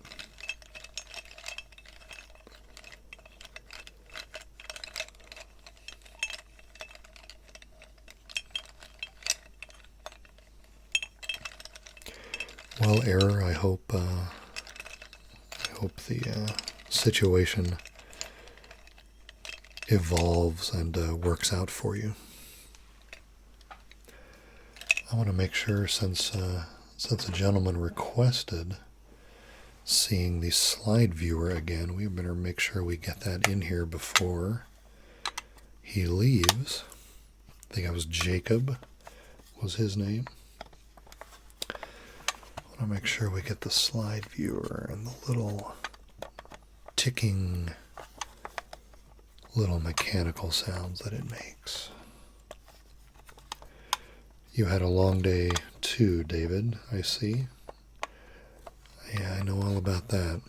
Well, Error, I hope the situation evolves and works out for you. I want to make sure, since a gentleman requested seeing the slide viewer again, we better make sure we get that in here before he leaves. I think it was Jacob was his name. I want to make sure we get the slide viewer and the little ticking little mechanical sounds that it makes. You had a long day too, David, I see. Yeah, I know all about that.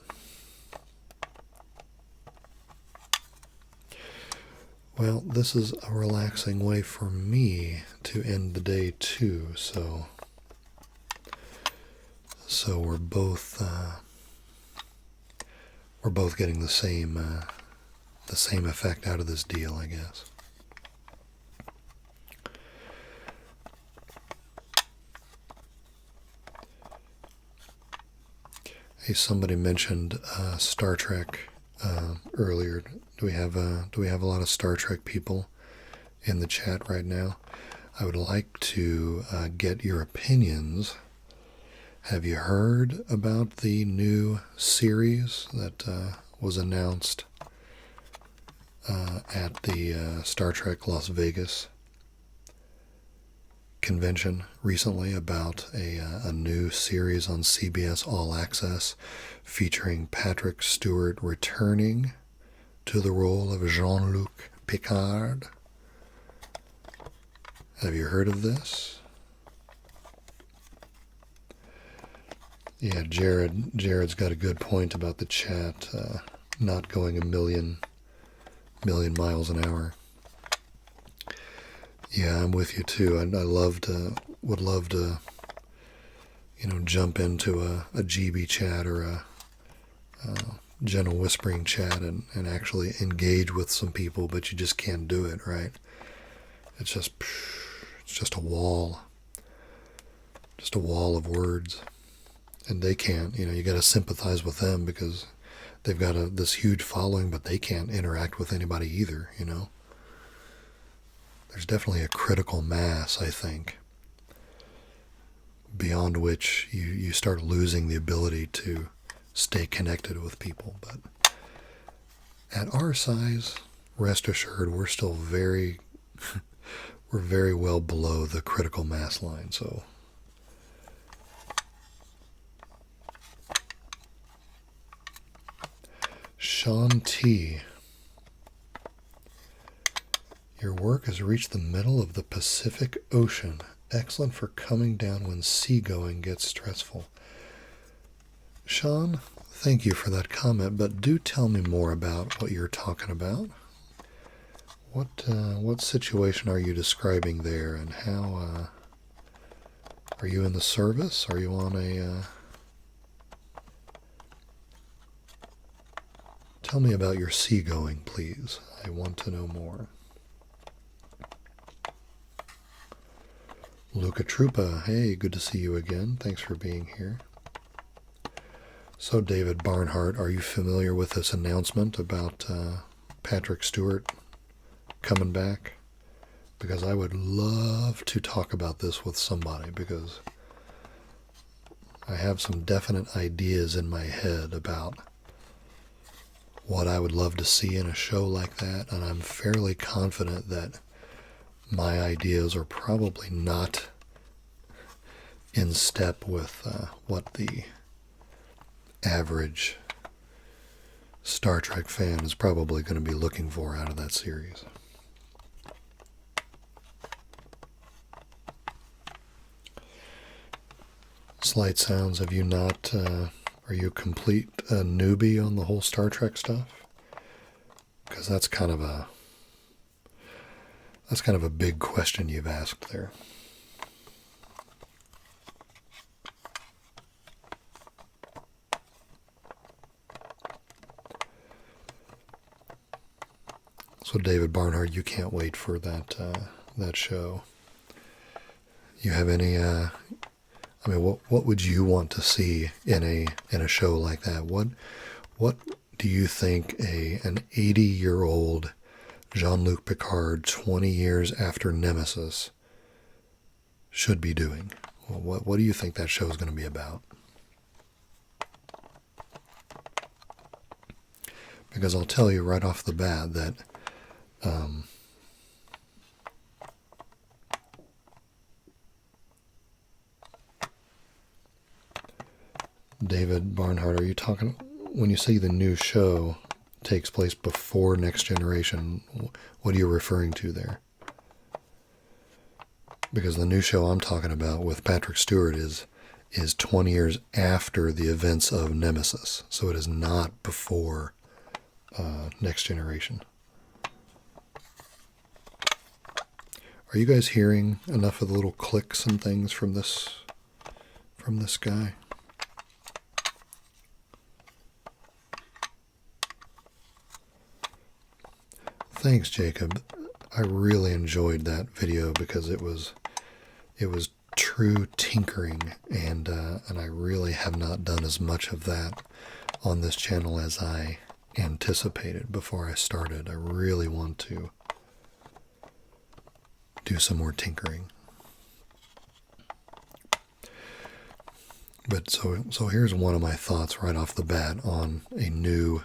Well, this is a relaxing way for me to end the day too, so we're both getting the same effect out of this deal, I guess. Hey, somebody mentioned Star Trek earlier. Do we have a lot of Star Trek people in the chat right now? I would like to get your opinions. Have you heard about the new series that was announced at the Star Trek Las Vegas convention recently about a new series on CBS All Access featuring Patrick Stewart returning to the role of Jean-Luc Picard? Have you heard of this? Yeah, Jared's got a good point about the chat not going a million miles an hour. Yeah, I'm with you too. would love to, jump into a GB chat or a gentle whispering chat and actually engage with some people, but you just can't do it, right? It's just a wall of words, and they can't. You got to sympathize with them because they've got this huge following, but they can't interact with anybody either. there's definitely a critical mass, I think, beyond which you start losing the ability to stay connected with people. But at our size, rest assured, we're still we're very well below the critical mass line. So Sean T, your work has reached the middle of the Pacific Ocean. Excellent for coming down when seagoing gets stressful. Sean, thank you for that comment, but do tell me more about what you're talking about. What situation are you describing there, and how are you in the service? Are you on a tell me about your seagoing, please. I want to know more. Luca Trupa, hey, good to see you again. Thanks for being here. So, David Barnhart, are you familiar with this announcement about Patrick Stewart coming back? Because I would love to talk about this with somebody, because I have some definite ideas in my head about what I would love to see in a show like that, and I'm fairly confident that my ideas are probably not in step with what the average Star Trek fan is probably going to be looking for out of that series. Slight Sounds, have you not, are you a complete newbie on the whole Star Trek stuff? Because that's kind of a big question you've asked there. So David Barnhart, you can't wait for that show. You have any? I mean, what would you want to see in a show like that? What do you think an 80-year-old Jean-Luc Picard, 20 years after Nemesis, should be doing? Well, what do you think that show is going to be about? Because I'll tell you right off the bat that David Barnhart, are you talking, when you say the new show takes place before Next Generation, what are you referring to there? Because the new show I'm talking about with Patrick Stewart is 20 years after the events of Nemesis, so it is not before Next Generation. Are you guys hearing enough of the little clicks and things from this guy? Thanks, Jacob. I really enjoyed that video because it was true tinkering, and I really have not done as much of that on this channel as I anticipated before I started. I really want to do some more tinkering. But so here's one of my thoughts right off the bat on a new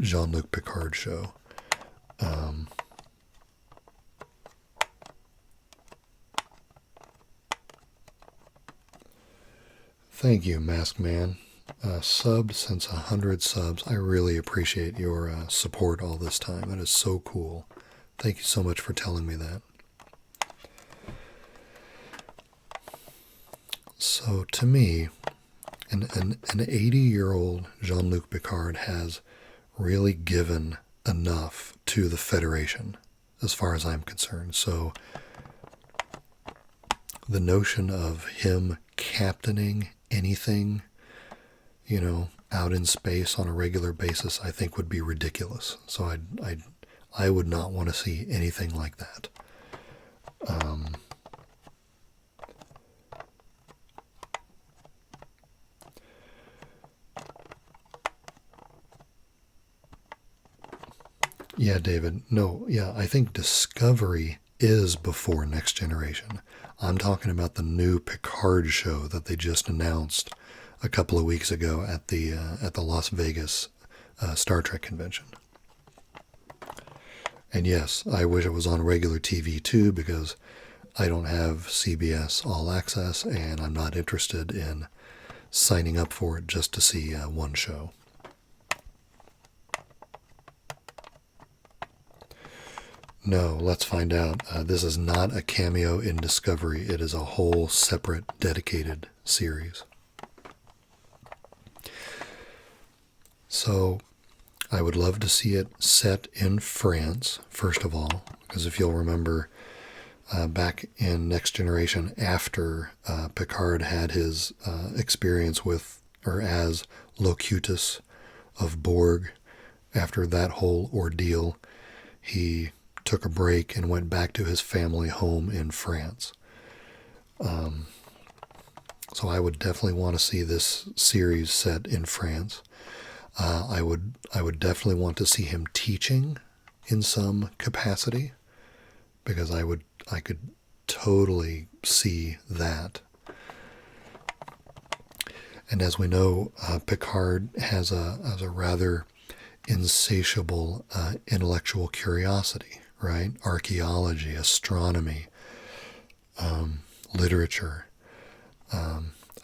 Jean-Luc Picard show. Thank you, Masked Man. Subbed since 100 subs. I really appreciate your support all this time. That is so cool. Thank you so much for telling me that. So to me, an 80-year-old Jean-Luc Picard has really given enough to the Federation, as far as I'm concerned. So the notion of him captaining anything, out in space on a regular basis, I think would be ridiculous. So I would not want to see anything like that. Yeah, David. No, yeah, I think Discovery is before Next Generation. I'm talking about the new Picard show that they just announced a couple of weeks ago at the Las Vegas Star Trek convention. And yes, I wish it was on regular TV too, because I don't have CBS All Access, and I'm not interested in signing up for it just to see one show. No, let's find out. This is not a cameo in Discovery. It is a whole separate, dedicated series. So, I would love to see it set in France, first of all, because if you'll remember, back in Next Generation, after Picard had his experience with, or as Locutus of Borg, after that whole ordeal, he took a break and went back to his family home in France. So I would definitely want to see this series set in France. I would definitely want to see him teaching in some capacity, because I could totally see that. And as we know, Picard has a rather insatiable intellectual curiosity, right? Archaeology, astronomy, literature.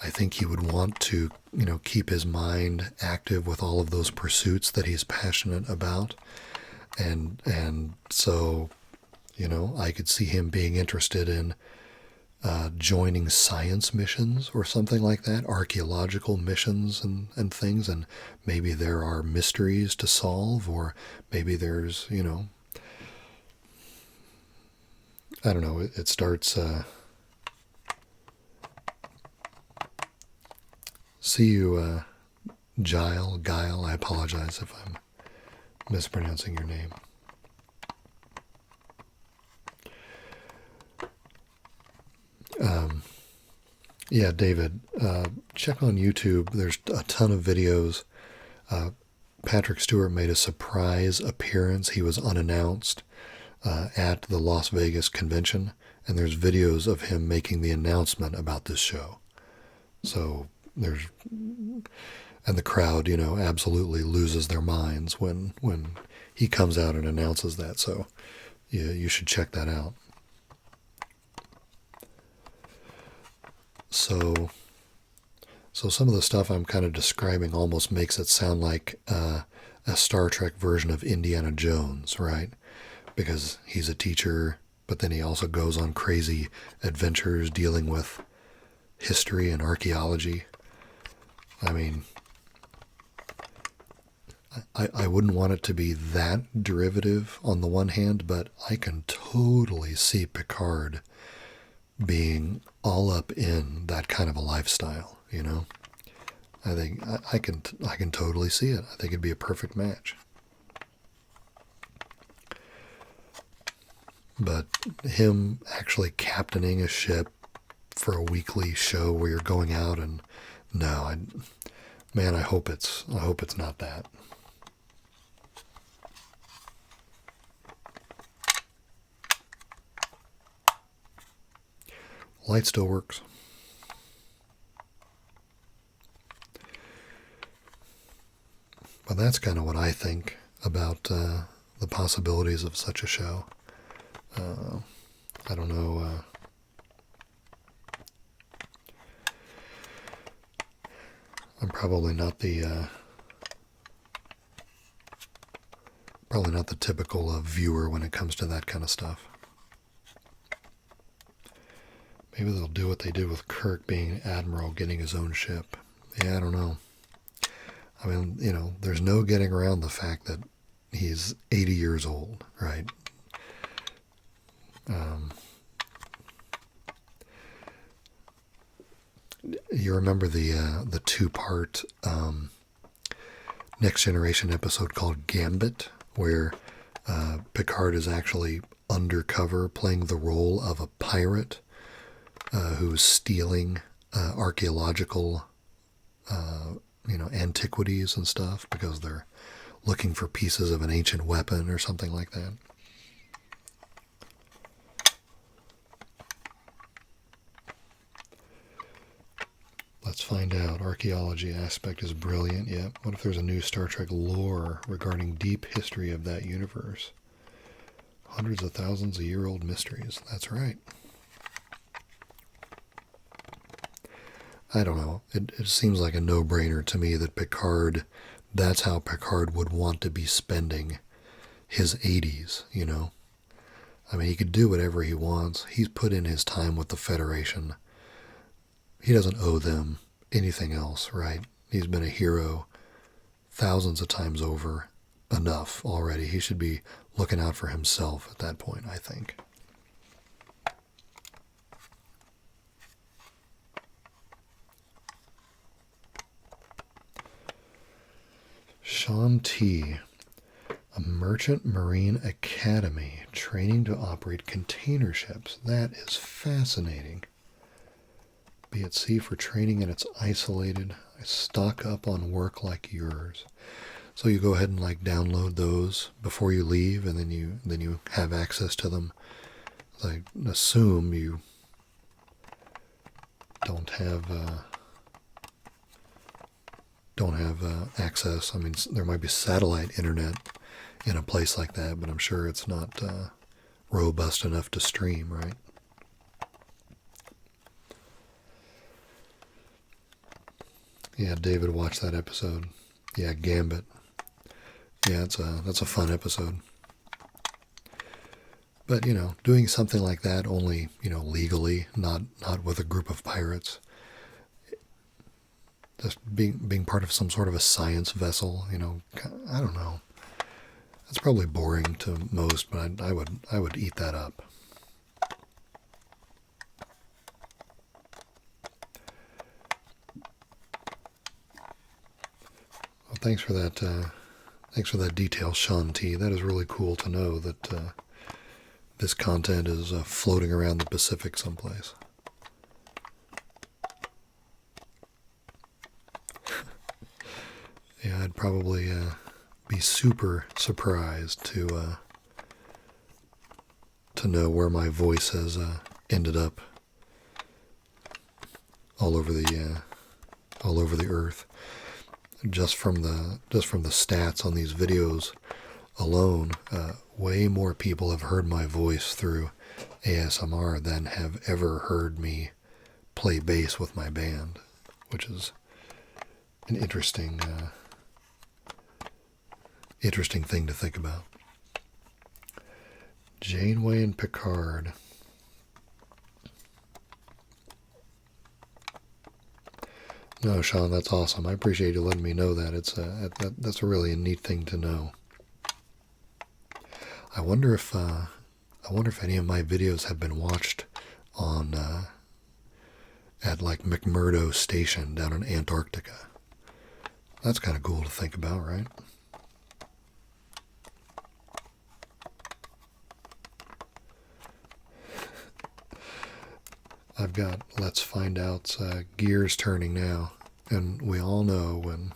I think he would want to, keep his mind active with all of those pursuits that he's passionate about. And so, I could see him being interested in joining science missions or something like that, archaeological missions and things, and maybe there are mysteries to solve, or maybe there's, I don't know, it starts... See you, Guile. I apologize if I'm mispronouncing your name. Yeah, David, check on YouTube. There's a ton of videos. Patrick Stewart made a surprise appearance. He was unannounced at the Las Vegas convention, and there's videos of him making the announcement about this show. So and the crowd, absolutely loses their minds when he comes out and announces that. So yeah, you should check that out. So some of the stuff I'm kind of describing almost makes it sound like a Star Trek version of Indiana Jones, right? Because he's a teacher, but then he also goes on crazy adventures dealing with history and archaeology. I mean, I wouldn't want it to be that derivative on the one hand, but I can totally see Picard being all up in that kind of a lifestyle, I think I can totally see it. I think it'd be a perfect match. But him actually captaining a ship for a weekly show where you're going out and no, I hope it's not that. Light still works. But that's kind of what I think about the possibilities of such a show. I don't know. I'm probably not the typical viewer when it comes to that kind of stuff. Maybe they'll do what they did with Kirk being admiral, getting his own ship. Yeah, I don't know. I mean, there's no getting around the fact that he's 80 years old, right? You remember the two-part Next Generation episode called Gambit, where Picard is actually undercover playing the role of a pirate who's stealing archaeological, antiquities and stuff because they're looking for pieces of an ancient weapon or something like that. find out. Archaeology aspect is brilliant. Yeah. What if there's a new Star Trek lore regarding deep history of that universe? Hundreds of thousands of year-old mysteries. That's right. I don't know. It seems like a no-brainer to me that Picard, that's how Picard would want to be spending his 80s, you know? I mean, he could do whatever he wants. He's put in his time with the Federation. He doesn't owe them anything else, right? He's been a hero thousands of times over. Enough already. He should be looking out for himself at that point, I think. Sean T. A Merchant Marine Academy, training to operate container ships. That is fascinating. Be at sea for training and it's isolated. I stock up on work like yours. So you go ahead and like download those before you leave, and then you have access to them. I assume you don't have access. I mean, there might be satellite internet in a place like that, but I'm sure it's not robust enough to stream, right? Yeah, David watched that episode. Yeah, Gambit. Yeah, that's a fun episode. But, you know, doing something like that only, you know, legally, not with a group of pirates. Just being part of some sort of a science vessel, you know, I don't know. That's probably boring to most, but I would eat that up. Well, thanks for that. Thanks for that detail, Sean T. That is really cool to know that this content is floating around the Pacific someplace. Yeah, I'd probably be super surprised to know where my voice has ended up all over the earth. Just from the stats on these videos alone, way more people have heard my voice through ASMR than have ever heard me play bass with my band, which is an interesting thing to think about. Janeway and Picard. No, Sean, that's awesome. I appreciate you letting me know that. That's a really neat thing to know. I wonder if any of my videos have been watched on at like McMurdo Station down in Antarctica. That's kind of cool to think about, right? I've got Let's Find Out's gears turning now, and we all know when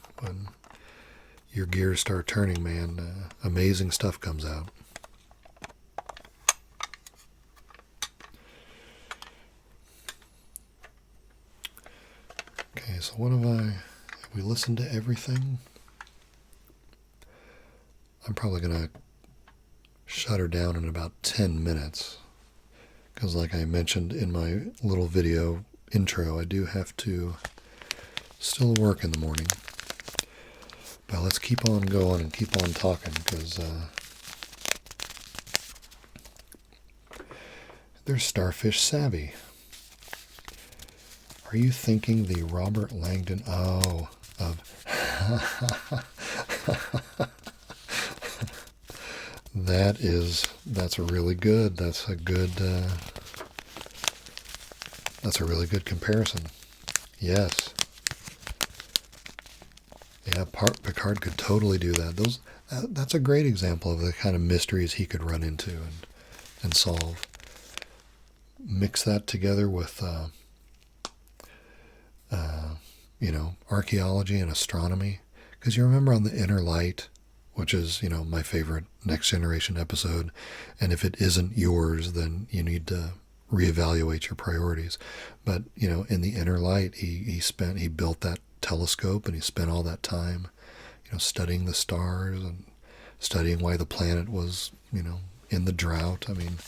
your gears start turning, man, amazing stuff comes out. Okay, so what have we listened to everything? I'm probably going to shut her down in about 10 minutes. Because like I mentioned in my little video intro, I do have to still work in the morning. But let's keep on going and keep on talking, because there's Starfish Savvy. Are you thinking the Robert Langdon... Oh, of... That's really good. That's a really good comparison. Yes. Yeah, Picard could totally do that. That's a great example of the kind of mysteries he could run into and solve. Mix that together with archaeology and astronomy. Because you remember on the Inner Light, which is, my favorite Next Generation episode, and if it isn't yours, then you need to reevaluate your priorities. But in the inner light, he built that telescope, and he spent all that time, studying the stars and studying why the planet was, in the drought. I mean,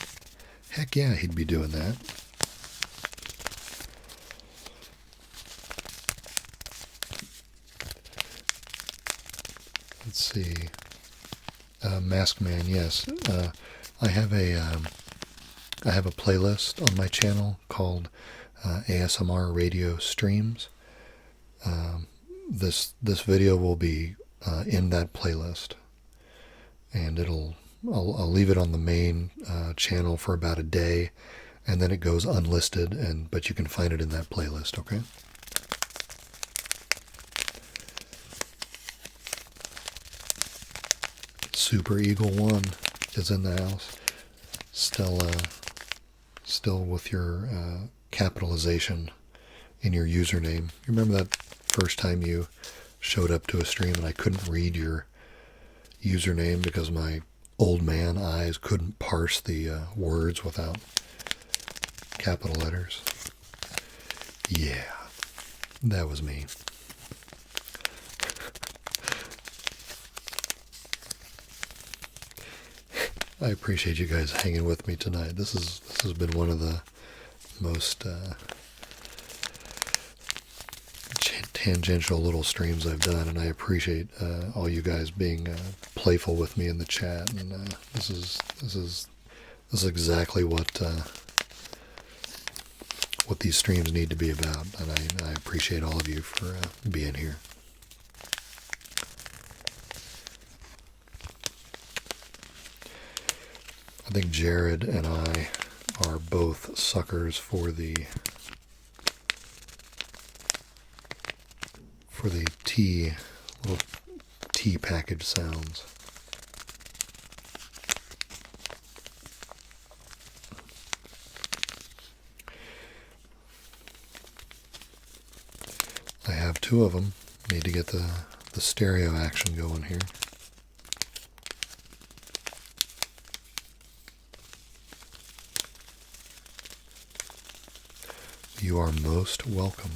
heck yeah, he'd be doing that. Let's see. Mask Man, yes. I have a playlist on my channel called ASMR Radio Streams. This video will be in that playlist, and I'll leave it on the main channel for about a day, and then it goes unlisted, but you can find it in that playlist. Okay. Super Eagle 1 is in the house. Still with your capitalization in your username. You remember that first time you showed up to a stream and I couldn't read your username because my old man eyes couldn't parse the words without capital letters? Yeah, that was me. I appreciate you guys hanging with me tonight. This has been one of the most tangential little streams I've done, and I appreciate all you guys being playful with me in the chat. And this is exactly what these streams need to be about, and I appreciate all of you for being here. I think Jared and I are both suckers for the little tea package sounds. I have two of them. Need to get the stereo action going here. You are most welcome.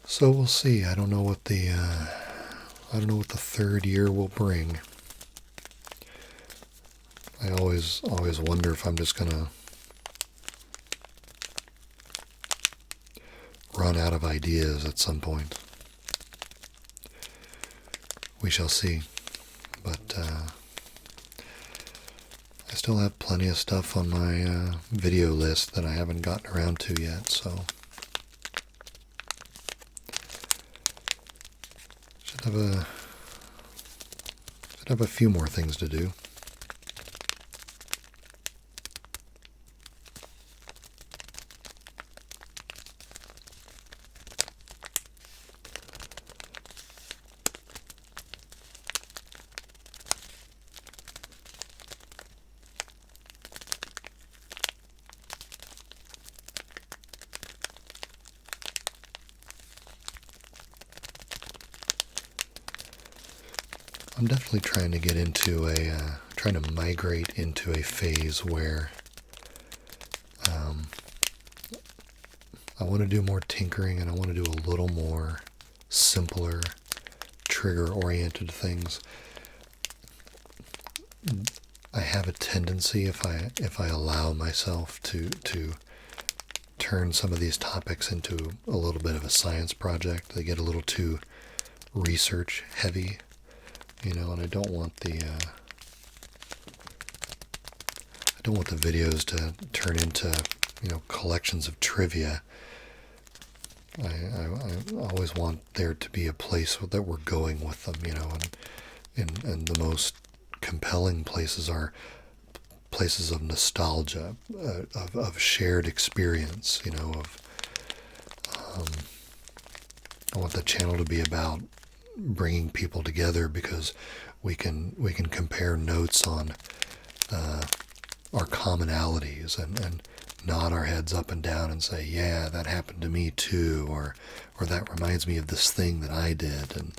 So we'll see. I don't know what the third year will bring. I always wonder if I'm just gonna run out of ideas at some point. We shall see. But I still have plenty of stuff on my video list that I haven't gotten around to yet, so should have a few more things to do. I'm definitely trying to get into trying to migrate into a phase where I want to do more tinkering, and I want to do a little more simpler, trigger-oriented things. I have a tendency, if I allow myself to turn some of these topics into a little bit of a science project, they get a little too research heavy. And I don't want the videos to turn into, collections of trivia. I always want there to be a place that we're going with them, and the most compelling places are places of nostalgia, of shared experience, I want the channel to be about bringing people together because we can compare notes on our commonalities and nod our heads up and down and say, yeah, that happened to me too, or that reminds me of this thing that I did. And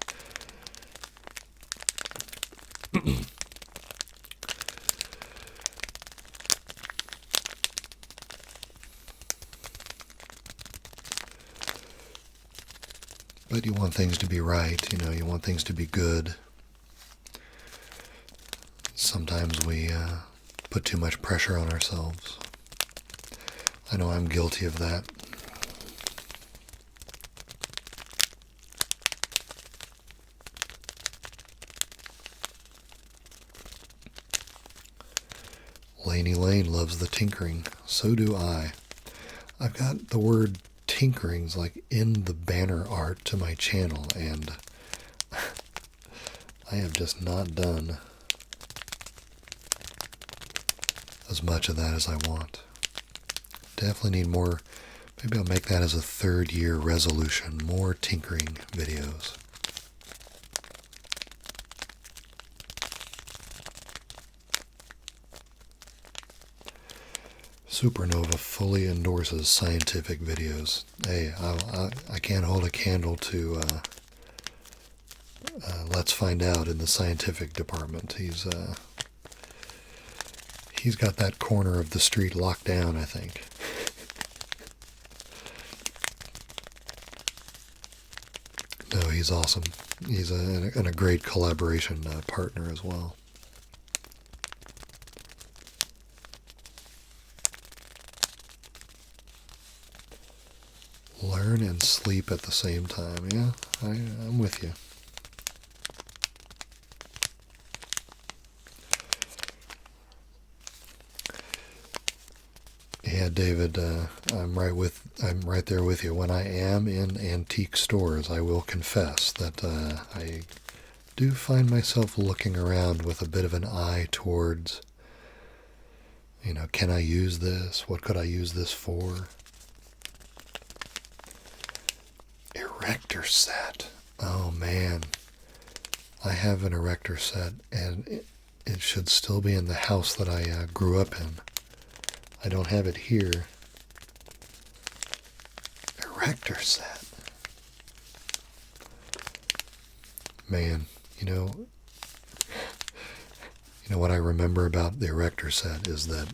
but you want things to be right, you want things to be good. Sometimes we put too much pressure on ourselves. I know I'm guilty of that. Laney Lane loves the tinkering. So do I. I've got the word tinkerings like in the banner art to my channel, and I have just not done as much of that as I want. Definitely need more. Maybe I'll make that as a 3rd year resolution. More tinkering videos. Supernova fully endorses scientific videos. Hey, I can't hold a candle to Let's Find Out in the scientific department. He's got that corner of the street locked down, I think. No, he's awesome. He's a great collaboration partner as well. Learn and sleep at the same time. Yeah, I'm with you. Yeah, David, I'm right there with you. When I am in antique stores, I will confess that I do find myself looking around with a bit of an eye towards, can I use this? What could I use this for? Erector set. Oh man, I have an erector set, and it should still be in the house that I grew up in. I don't have it here. Erector set. Man, what I remember about the erector set is that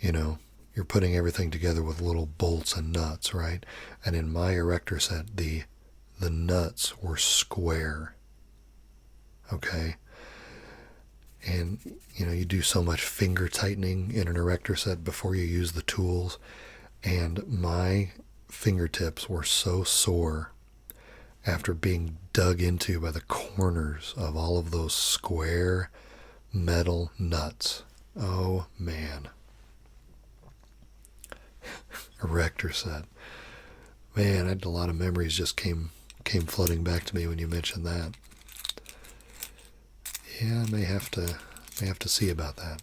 you're putting everything together with little bolts and nuts, right? And in my erector set, the nuts were square. Okay? And, you do so much finger tightening in an erector set before you use the tools. And my fingertips were so sore after being dug into by the corners of all of those square metal nuts. Oh, man. Erector set. Man, a lot of memories just came flooding back to me when you mentioned that. Yeah, I may have to see about that.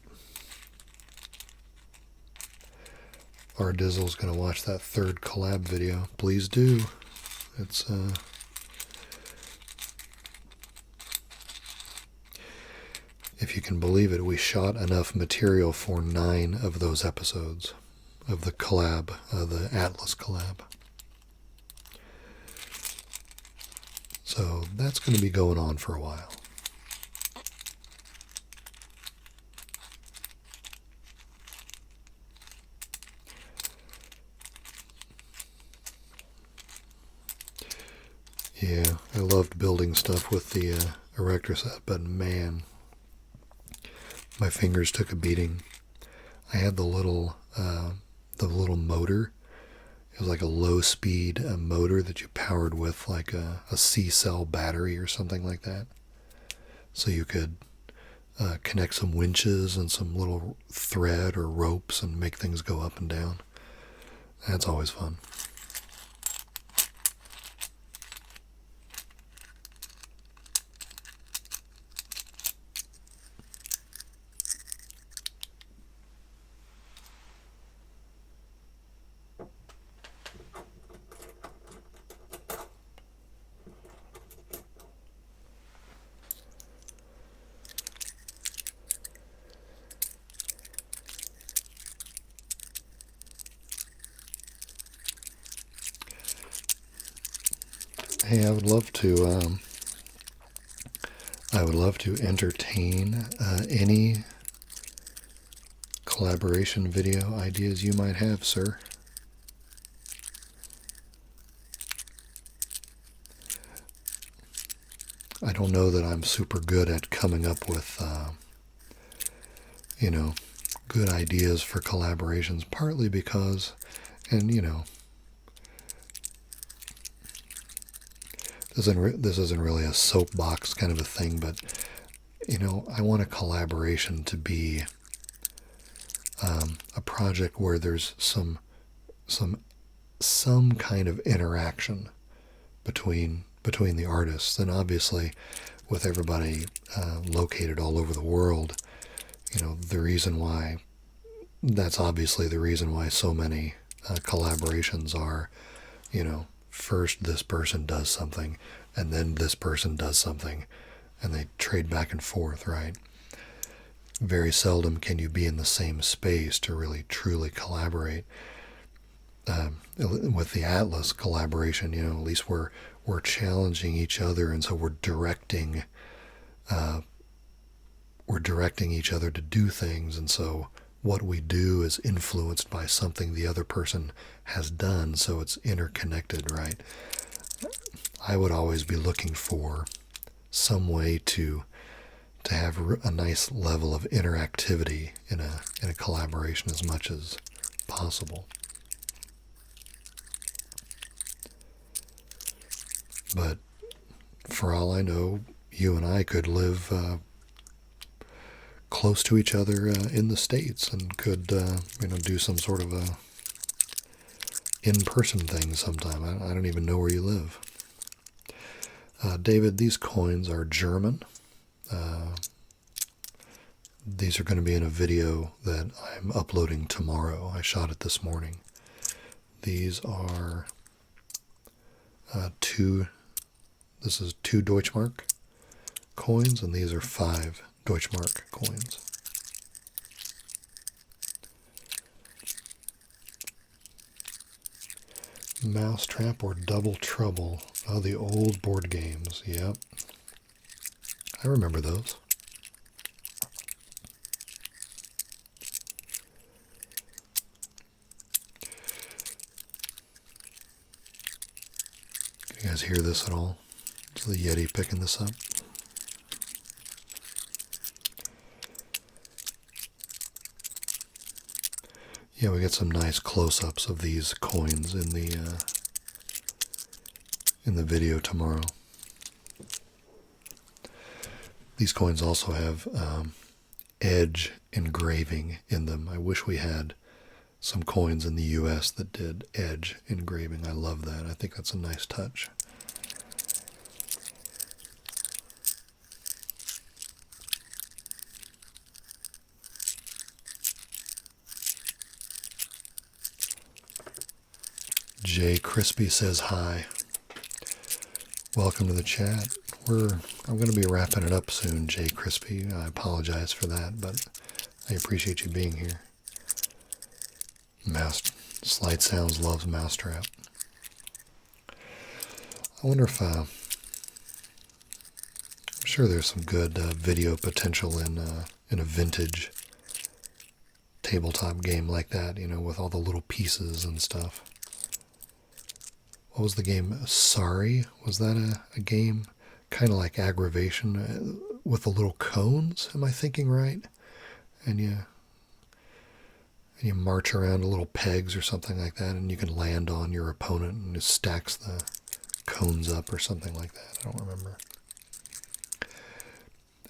Our Dizzle's gonna watch that 3rd collab video. Please do. It's if you can believe it, we shot enough material for 9 of those episodes of the collab, the Atlas collab. So that's going to be going on for a while. Yeah, I loved building stuff with the erector set, but man, my fingers took a beating. I had the little motor. It was like a low-speed motor that you powered with like a C-cell battery or something like that. So you could connect some winches and some little thread or ropes and make things go up and down. That's always fun. Hey, I would love to entertain any collaboration video ideas you might have, sir. I don't know that I'm super good at coming up with, good ideas for collaborations, partly because, and this isn't really a soapbox kind of a thing, but I want a collaboration to be a project where there's some kind of interaction between the artists, and obviously with everybody located all over the world, the reason why that's obviously the reason why so many collaborations are, first this person does something and then this person does something and they trade back and forth, right? Very seldom can you be in the same space to really truly collaborate. With the Atlas collaboration, at least we're challenging each other, and so we're directing each other to do things, and so what we do is influenced by something the other person has done, so it's interconnected, right? I would always be looking for some way to have a nice level of interactivity in a collaboration as much as possible. But for all I know, you and I could live close to each other in the States and could do some sort of a in-person thing sometime. I don't even know where you live. David, these coins are German. These are going to be in a video that I'm uploading tomorrow. I shot it this morning. These are this is 2 Deutschmark coins, and these are 5 Deutschmark coins. Mousetrap or Double Trouble. Oh, the old board games. Yep. I remember those. Can you guys hear this at all? Is the Yeti picking this up? Yeah, we get some nice close-ups of these coins in the video tomorrow. These coins also have edge engraving in them. I wish we had some coins in the US that did edge engraving. I love that. I think that's a nice touch. Jay Crispy says hi. Welcome to the chat. I'm going to be wrapping it up soon, Jay Crispy. I apologize for that, but I appreciate you being here. Slight Sounds loves Mousetrap. I wonder if I'm sure there's some good video potential in a vintage tabletop game like that, with all the little pieces and stuff. What was the game? Sorry? Was that a game kind of like Aggravation with the little cones? Am I thinking right? And you march around little pegs or something like that, and you can land on your opponent and it stacks the cones up or something like that. I don't remember.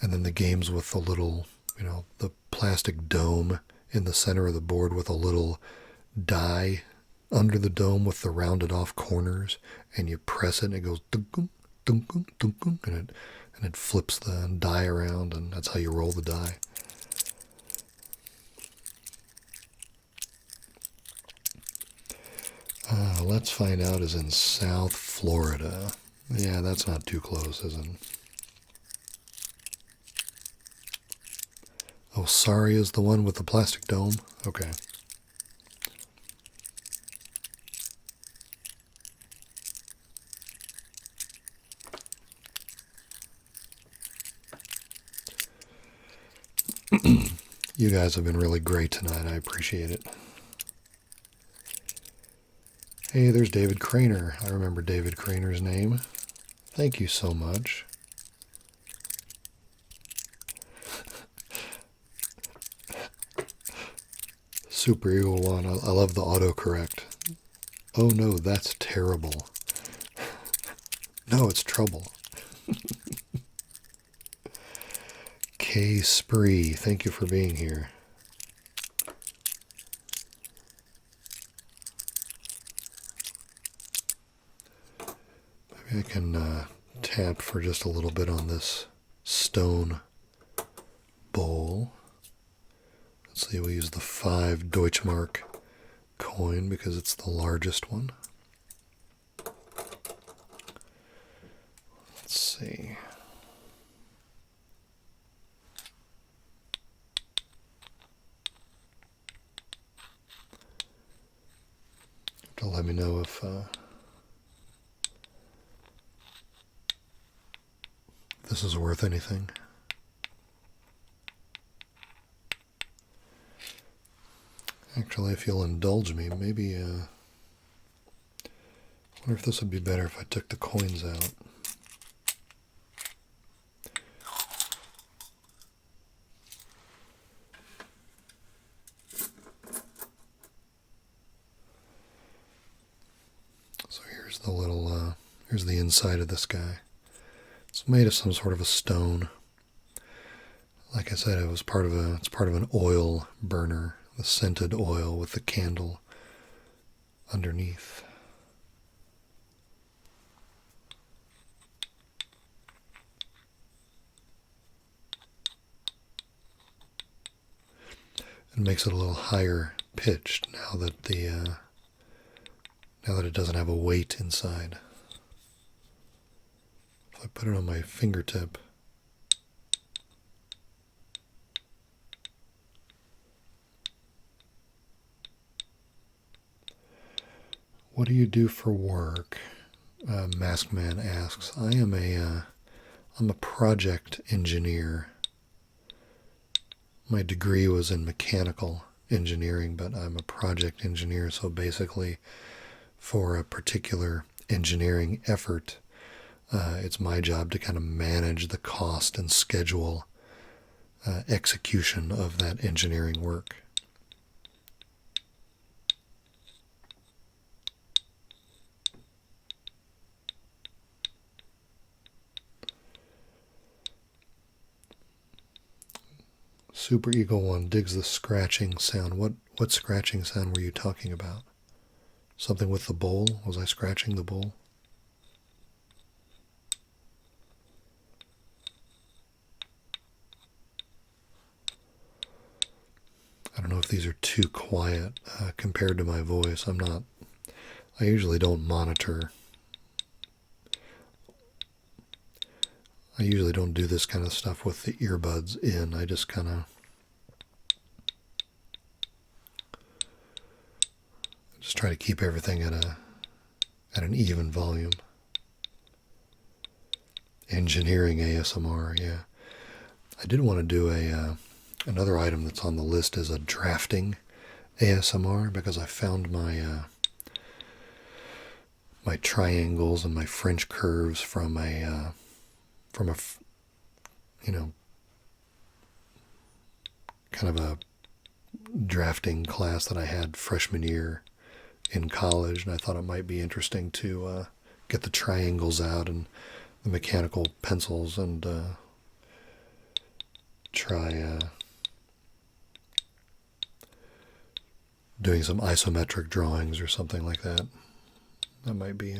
And then the games with the little, the plastic dome in the center of the board with a little die under the dome with the rounded off corners, and you press it and it goes dunk, dunk, dunk, and it flips the die around, and that's how you roll the die. Let's Find Out is in South Florida. Yeah, that's not too close, is it? Oh, Sorry is the one with the plastic dome? Okay. You guys have been really great tonight. I appreciate it. Hey, there's David Craner. I remember David Craner's name. Thank you so much. Super Eagle One. I love the autocorrect. Oh no, that's terrible. No, it's trouble. K Spree, thank you for being here. Maybe I can tap for just a little bit on this stone bowl. Let's see, we use the 5 Deutschmark coin because it's the largest one. Let's see. To let me know if this is worth anything. Actually, if you'll indulge me, maybe I wonder if this would be better if I took the coins out. So here's the little, here's the inside of this guy. It's made of some sort of a stone. Like I said, it's part of an oil burner, the scented oil with the candle underneath. It makes it a little higher pitched now that it doesn't have a weight inside. If I put it on my fingertip, what do you do for work? Masked Man asks. I'm a project engineer. My degree was in mechanical engineering, but I'm a project engineer, so basically for a particular engineering effort, it's my job to kind of manage the cost and schedule execution of that engineering work. Super Eagle One digs the scratching sound. What scratching sound were you talking about? Something with the bowl? Was I scratching the bowl? I don't know if these are too quiet compared to my voice. I usually don't monitor. I usually don't do this kind of stuff with the earbuds in. I just kind of try to keep everything at an even volume. Engineering ASMR, yeah. I did want to do another item that's on the list is a drafting ASMR because I found my triangles and my French curves from a kind of a drafting class that I had freshman year in college, and I thought it might be interesting to get the triangles out and the mechanical pencils and try doing some isometric drawings or something like that. That might be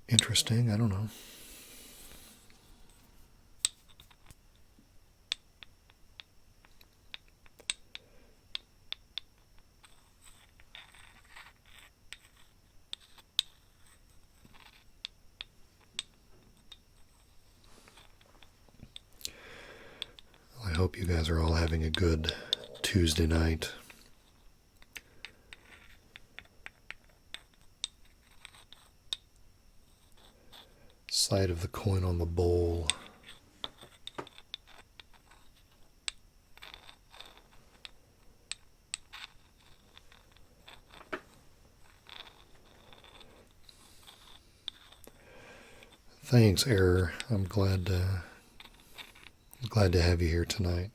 interesting. I don't know. I hope you guys are all having a good Tuesday night. Side of the coin on the bowl. Thanks, Error. I'm glad to have you here tonight.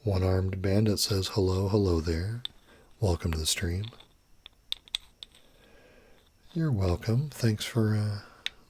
One-Armed Bandit says hello, hello there. Welcome to the stream. You're welcome. Thanks for